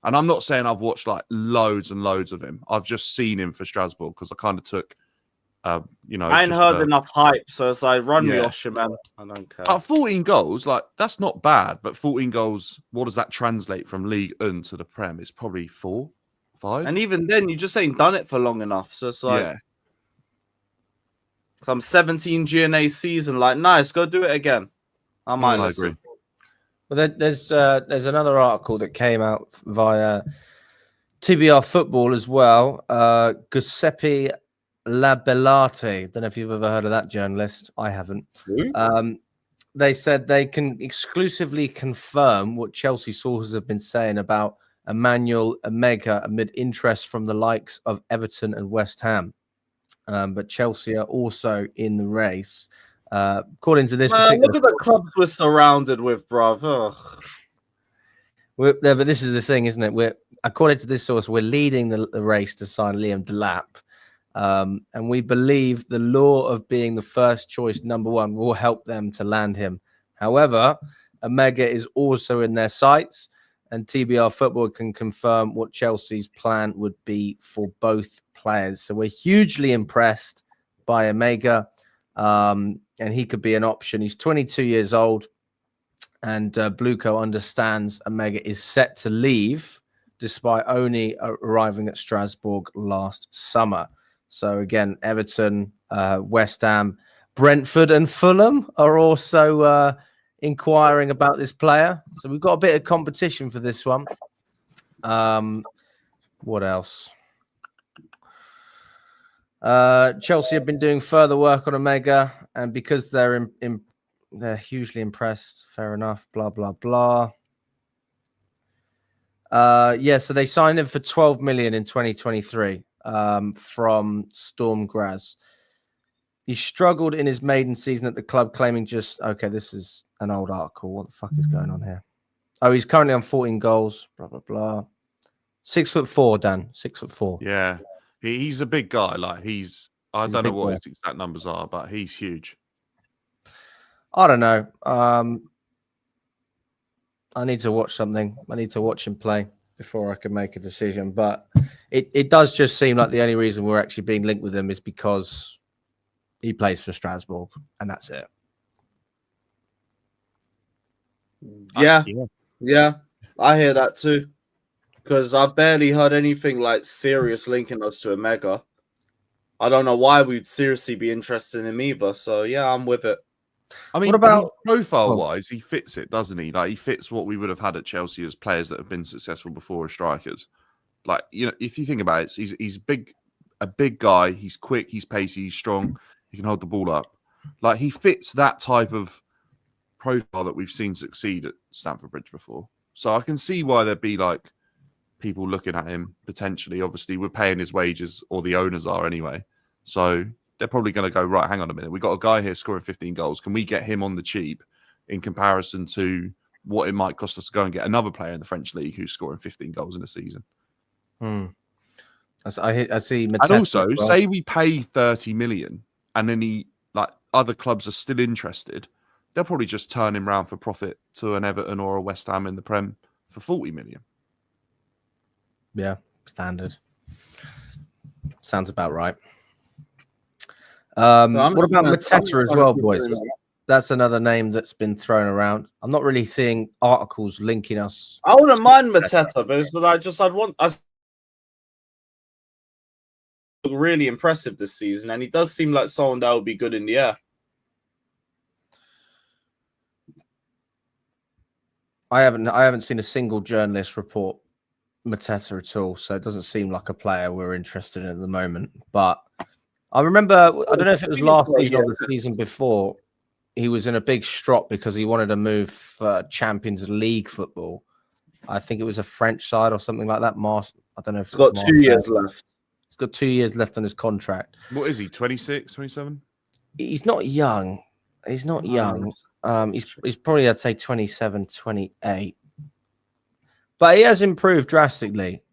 And I'm not saying I've watched like loads and loads of him. I've just seen him for Strasbourg because I kind of took, I ain't heard enough hype, so it's like run me Yeah. Osherman. I don't care. 14 goals, like that's not bad. But 14 goals, what does that translate from League 1 to the Prem? It's probably 4, 5. And even then, you just ain't done it for long enough. So it's like yeah, some 17 GNA season. Like, nice, go do it again. I might I listen. agree. Well, there's another article that came out via TBR Football as well. Giuseppe Labellati. Don't know if you've ever heard of that journalist. I haven't. They said they can exclusively confirm what Chelsea sources have been saying about Emanuel Emegha amid interest from the likes of Everton and West Ham. But Chelsea are also in the race. According to this particular... Look at the clubs we're surrounded with, bruv. But this is the thing, isn't it? According to this source, we're leading the race to sign Liam Delap. And we believe the law of being the first choice number one will help them to land him. However, Emegha is also in their sights, and TBR Football can confirm what Chelsea's plan would be for both players. So we're hugely impressed by Emegha, and he could be an option. He's 22 years old, and Bluco understands Emegha is set to leave despite only arriving at Strasbourg last summer. So again, Everton West Ham, Brentford, and Fulham are also inquiring about this player. So we've got a bit of competition for this one. What else? Chelsea have been doing further work on Emegha, and because they're they're hugely impressed. Fair enough. Blah blah blah. So they signed him for 12 million in 2023 from Storm Graz. He struggled in his maiden season at the club, claiming this is an old article. What the fuck is going on here? Oh, he's currently on 14 goals. Blah blah blah. 6'4", Dan. 6'4". Yeah, he's a big guy. Like I don't know what boy. his exact numbers are, but he's huge. I don't know. I need to watch something. I need to watch him play before I can make a decision. But it does just seem like the only reason we're actually being linked with him is because he plays for Strasbourg, and that's it. Yeah, I hear that too. Because I've barely heard anything like serious linking us to Emegha. I don't know why we'd seriously be interested in him either. So yeah, I'm with it. I mean, what about profile-wise? He fits it, doesn't he? Like he fits what we would have had at Chelsea as players that have been successful before as strikers. Like if you think about it, he's a big guy. He's quick. He's pacey. He's strong. He can hold the ball up. Like he fits that type of profile that we've seen succeed at Stamford Bridge before. So I can see why there'd be like people looking at him potentially. Obviously, we're paying his wages, or the owners are anyway. So they're probably going to go, right, hang on a minute. We've got a guy here scoring 15 goals. Can we get him on the cheap in comparison to what it might cost us to go and get another player in the French league who's scoring 15 goals in a season? I see. And also, say we pay 30 million and then other clubs are still interested, they'll probably just turn him round for profit to an Everton or a West Ham in the Prem for 40 million. Yeah, standard. Sounds about right. What about Mateta as well, boys? That's another name that's been thrown around. I'm not really seeing articles linking us. I wouldn't mind Mateta, but I look really impressive this season, and he does seem like someone that would be good in the air. I haven't seen a single journalist report Mateta at all, so it doesn't seem like a player we're interested in at the moment. But I remember, I don't know if it was last season or the season before, he was in a big strop because he wanted to move for Champions League football. I think it was a French side or something like that. I don't know if he's got 2 years left. He's got 2 years left on his contract. What is he, 26, 27? He's not young. He's not young. He's probably, I'd say, 27, 28. But he has improved drastically.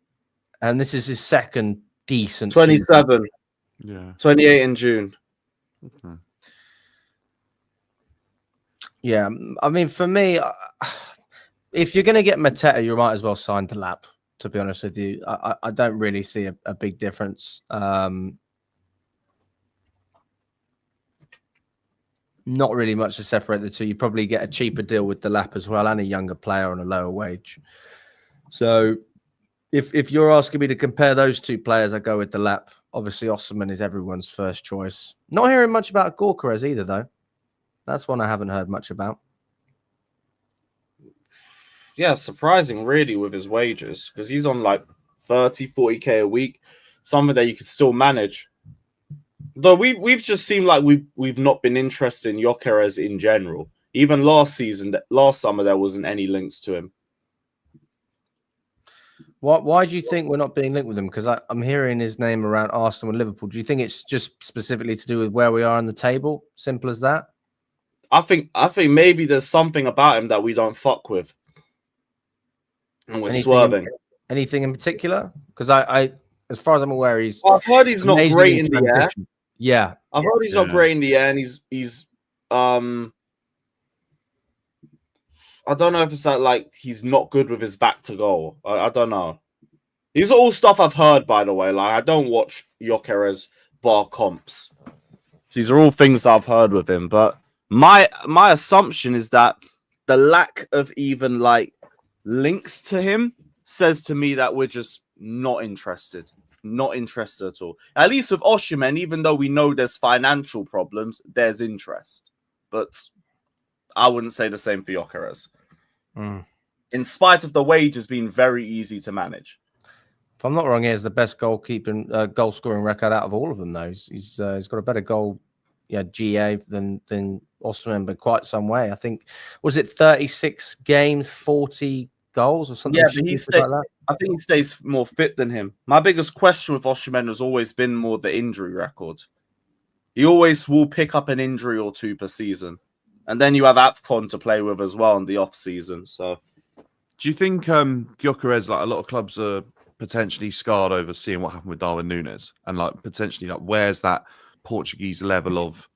And this is his second decent 27. season. Yeah. 28 in June. Okay. Yeah. I mean, for me, if you're going to get Mateta, you might as well sign the lap, to be honest with you. I don't really see a big difference. Not really much to separate the two. You probably get a cheaper deal with the lap as well, and a younger player on a lower wage. So if you're asking me to compare those two players, I go with the lap. Obviously, Osimhen is everyone's first choice. Not hearing much about Gyökeres either, though. That's one I haven't heard much about. Yeah, surprising, really, with his wages, because he's on like 30, 40K a week, something that you could still manage. Though we've just seemed like we've not been interested in Gyökeres in general. Even last summer, there wasn't any links to him. Why do you think we're not being linked with him? Because I'm hearing his name around Arsenal and Liverpool. Do you think it's just specifically to do with where we are on the table? Simple as that? I think maybe there's something about him that we don't fuck with. And we're swerving. Anything in particular? Because I, as far as I'm aware, I've heard he's not great in the air. Yeah. I've heard he's not great in the air, and he's I don't know if it's like he's not good with his back to goal. I don't know. These are all stuff I've heard, by the way. Like, I don't watch Gyökeres bar comps. These are all things I've heard with him. But my assumption is that the lack of even like links to him says to me that we're just not interested. not interested at all. At least with Osimhen, even though we know there's financial problems, there's interest. But I wouldn't say the same for Gyökeres. In spite of the wages being very easy to manage. If I'm not wrong, he has the best goal scoring record out of all of them, though. He's got a better goal, GA than Osimhen, but quite some way. I think, was it 36 games, 40 goals or something? Yeah, but I think he stays more fit than him. My biggest question with Osimhen has always been more the injury record. He always will pick up an injury or two per season. And then you have AFCON to play with as well in the off season. So, do you think Gyökeres, like a lot of clubs are potentially scarred over seeing what happened with Darwin Núñez, and like potentially like where's that Portuguese level of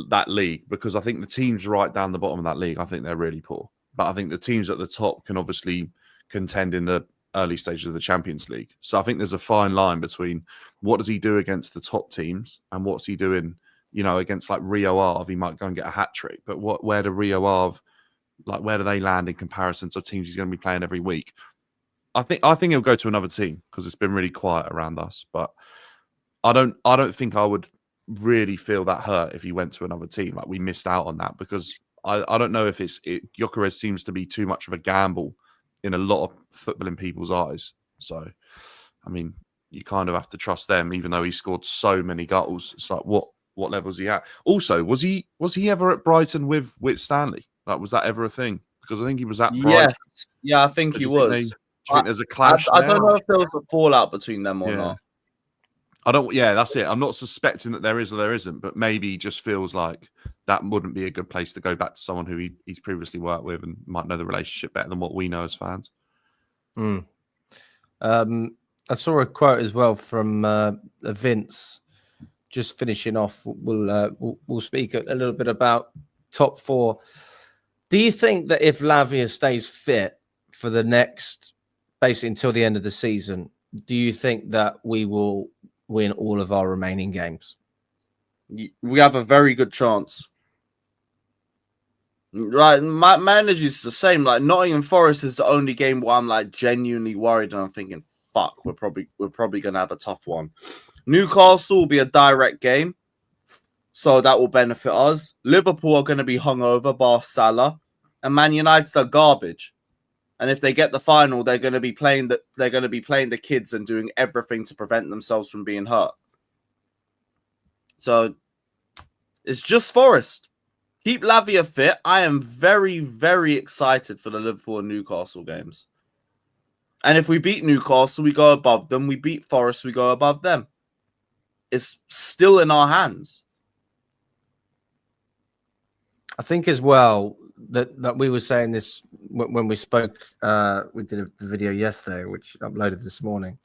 that league? Because I think the teams right down the bottom of that league, I think they're really poor. But I think the teams at the top can obviously contend in the early stages of the Champions League. So I think there's a fine line between what does he do against the top teams and what's he doing, against like Rio Ave. He might go and get a hat trick, but where do Rio Ave, like where do they land in comparison to teams he's going to be playing every week? I think he'll go to another team because it's been really quiet around us. But I don't think I would really feel that hurt if he went to another team. Like we missed out on that because I don't know if Gyökeres seems to be too much of a gamble in a lot of footballing people's eyes. So, I mean, you kind of have to trust them, even though he scored so many goals. It's like what level is he at? Also, was he ever at Brighton with Stanley? Like, was that ever a thing? Because I think he was at Brighton. Yes, yeah, I think he was. Do you think there's a clash? I don't know if there was a fallout between them or not. Yeah, that's it. I'm not suspecting that there is or there isn't, but maybe he just feels like that wouldn't be a good place to go back to someone who he's previously worked with and might know the relationship better than what we know as fans. I saw a quote as well from Vince. Just finishing off, we'll speak a little bit about top four. Do you think that if Lavia stays fit for the next, basically until the end of the season, do you think that we will win all of our remaining games? We have a very good chance. Right, my energy is the same. Like Nottingham Forest is the only game where I'm like genuinely worried, and I'm thinking, "Fuck, we're probably gonna have a tough one." Newcastle will be a direct game, so that will benefit us. Liverpool are going to be hungover, bar Salah, and Man United's are garbage. And if they get the final, they're going to be playing the kids and doing everything to prevent themselves from being hurt. So it's just Forest. Keep Lavia fit. I am very, very excited for the Liverpool and Newcastle games. And if we beat Newcastle, we go above them. We beat Forest, we go above them. It's still in our hands. I think as well that we were saying this when we spoke. We did a video yesterday, which uploaded this morning.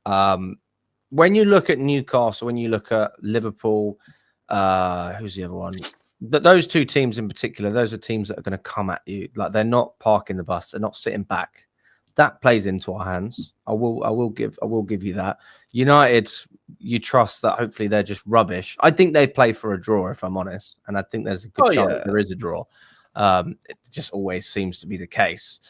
When you look at Newcastle, when you look at Liverpool, who's the other one? Those two teams in particular, those are teams that are going to come at you. Like they're not parking the bus, they're not sitting back. That plays into our hands. I will give you that. United, you trust that hopefully they're just rubbish. I think they play for a draw, if I'm honest, and I think there's a good chance there is a draw. It just always seems to be the case.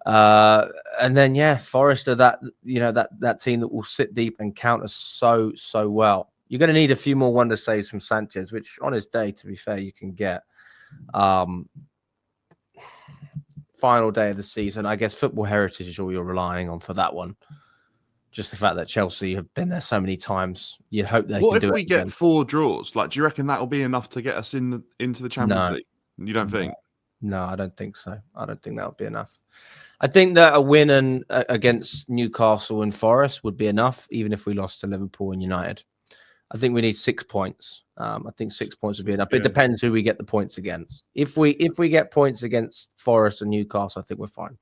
And then Forest are that team that will sit deep and counter so well. You're going to need a few more wonder saves from Sanchez, which on his day, to be fair, you can get. Final day of the season, I guess Football Heritage is all you're relying on for that one. Just the fact that Chelsea have been there so many times, you'd hope they can do it. What if we get 4 draws? Like, do you reckon that will be enough to get us into the Champions League? You don't think? No, I don't think so. I don't think that would be enough. I think that a win against Newcastle and Forest would be enough, even if we lost to Liverpool and United. I think we need 6 points. I think 6 points would be enough. But it depends who we get the points against. If we get points against Forest and Newcastle, I think we're fine.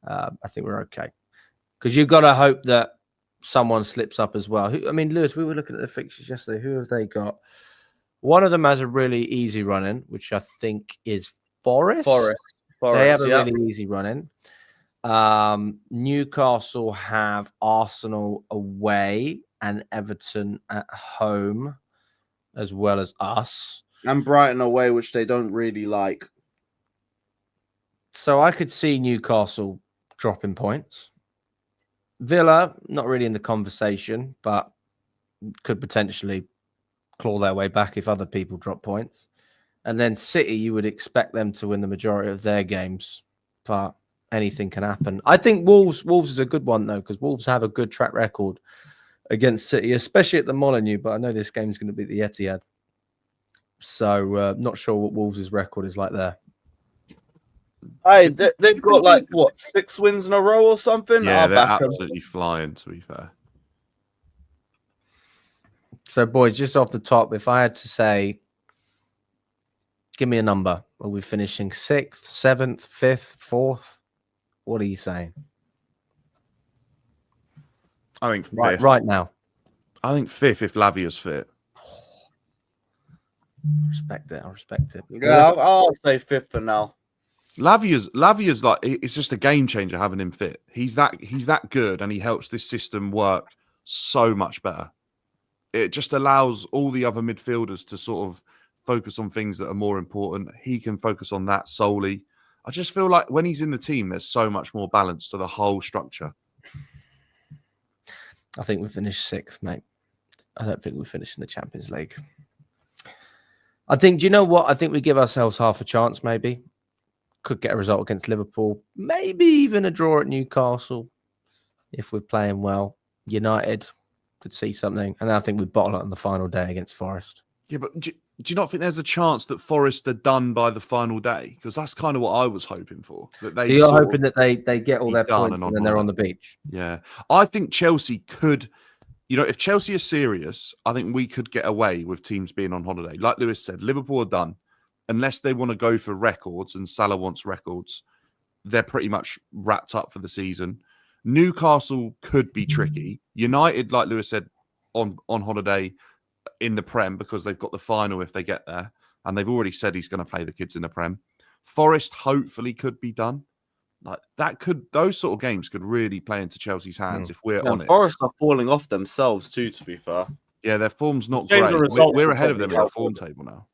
I think we're okay. Because you've got to hope that someone slips up as well. Lewis, we were looking at the fixtures yesterday. Who have they got? One of them has a really easy run-in, which I think is Forest. Forest. They have a really easy run-in. Newcastle have Arsenal away and Everton at home, as well as us. And Brighton away, which they don't really like. So I could see Newcastle dropping points. Villa, not really in the conversation, but could potentially claw their way back if other people drop points. And then City, you would expect them to win the majority of their games, but anything can happen. I think Wolves is a good one, though, because Wolves have a good track record against City, especially at the Molineux, but I know this game's going to be the Etihad. So not sure what Wolves' record is like there. Hey, they've got like, what, 6 wins in a row or something? Yeah, I'll they're back 'em. absolutely flying, to be fair. So, boys, just off the top, if I had to say, give me a number. Are we finishing 6th, 7th, 5th, 4th? What are you saying? I think Right now. I think 5th if Lavia's fit. Respect it. I respect it. Yeah, I'll say 5th for now. Lavia's like, it's just a game changer having him fit. He's that good, and he helps this system work so much better. It just allows all the other midfielders to sort of focus on things that are more important. He can focus on that solely. I just feel like when he's in the team, there's so much more balance to the whole structure. I think we finished 6th, mate. I don't think we finished in the Champions League. I think, do you know what? I think we give ourselves half a chance, maybe. Could get a result against Liverpool. Maybe even a draw at Newcastle if we're playing well. United could see something. And I think we bottle it on the final day against Forest. Yeah, but do you not think there's a chance that Forest are done by the final day? Because that's kind of what I was hoping for. That they so you're hoping that they get all their done points and then they're on the beach? Yeah. I think Chelsea could, if Chelsea are serious, I think we could get away with teams being on holiday. Like Lewis said, Liverpool are done. Unless they want to go for records, and Salah wants records, they're pretty much wrapped up for the season. Newcastle could be tricky. United, like Lewis said, on holiday in the Prem because they've got the final if they get there. And they've already said he's going to play the kids in the Prem. Forest hopefully could be done. Like those sort of games could really play into Chelsea's hands if we're on it. Forest are falling off themselves too, to be fair. Yeah, their form's not Change great. the result We're will ahead of them probably in the form help. table now.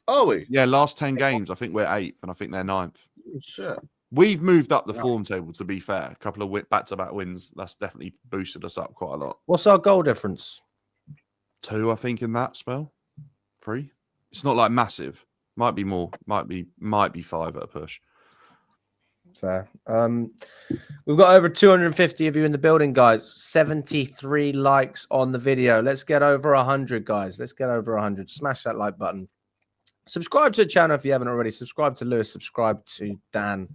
Are we? Yeah, last 10 games, I think we're 8th and I think they're 9th. Oh, shit. We've moved up the form table, to be fair. A couple of back-to-back wins. That's definitely boosted us up quite a lot. What's our goal difference? 2, I think, in that spell. 3. It's not like massive. Might be more. Might be 5 at a push. Fair. We've got over 250 of you in the building, guys. 73 likes on the video. Let's get over 100, guys. Let's get over 100. Smash that like button. Subscribe to the channel if you haven't already. Subscribe to Lewis. Subscribe to Dan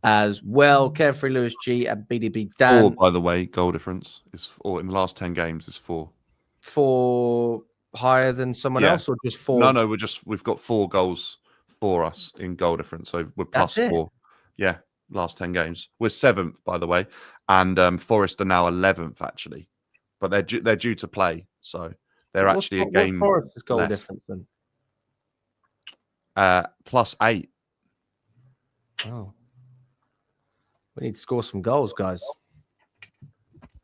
as well. Carefree Lewis G and BDB Dan. 4, by the way, goal difference is 4 in the last 10 games. Is 4. 4 higher than someone else, or just 4? No. We've got 4 goals for us in goal difference, so we're plus 4. Yeah, last 10 games. We're 7th, by the way, and Forest are now 11th actually, but they're due to play, so they're actually a game. What's Forest's goal left. difference then? Plus 8. Oh, we need to score some goals, guys.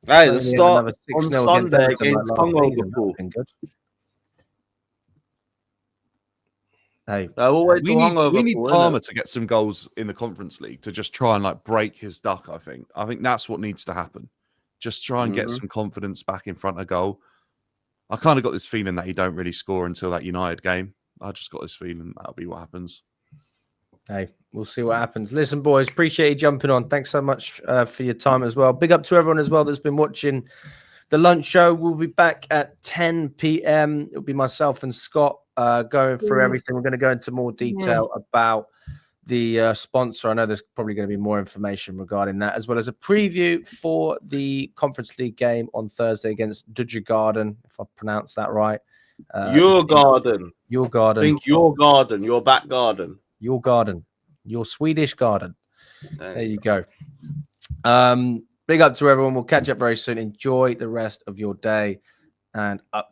Hey, the start on 6-0 Sunday Everton against like Congo. last season. That's been good. Hey, We'll wait till hungover. We need Palmer to get some goals in the Conference League to just try and like break his duck. I think that's what needs to happen. Just try and get some confidence back in front of goal. I kind of got this feeling that he don't really score until that United game. I just got this feeling that'll be what happens. Hey, we'll see what happens. Listen, boys, appreciate you jumping on. Thanks so much for your time as well. Big up to everyone as well that's been watching the lunch show. We'll be back at 10 p.m. It'll be myself and Scott going through everything. We're going to go into more detail about the sponsor. I know there's probably going to be more information regarding that, as well as a preview for the Conference League game on Thursday against Djurgården, if I pronounce that right. Your garden. Your garden. Think your garden, your back garden. Your garden. Your Swedish garden. There you go. Big up to everyone. We'll catch up very soon. Enjoy the rest of your day and up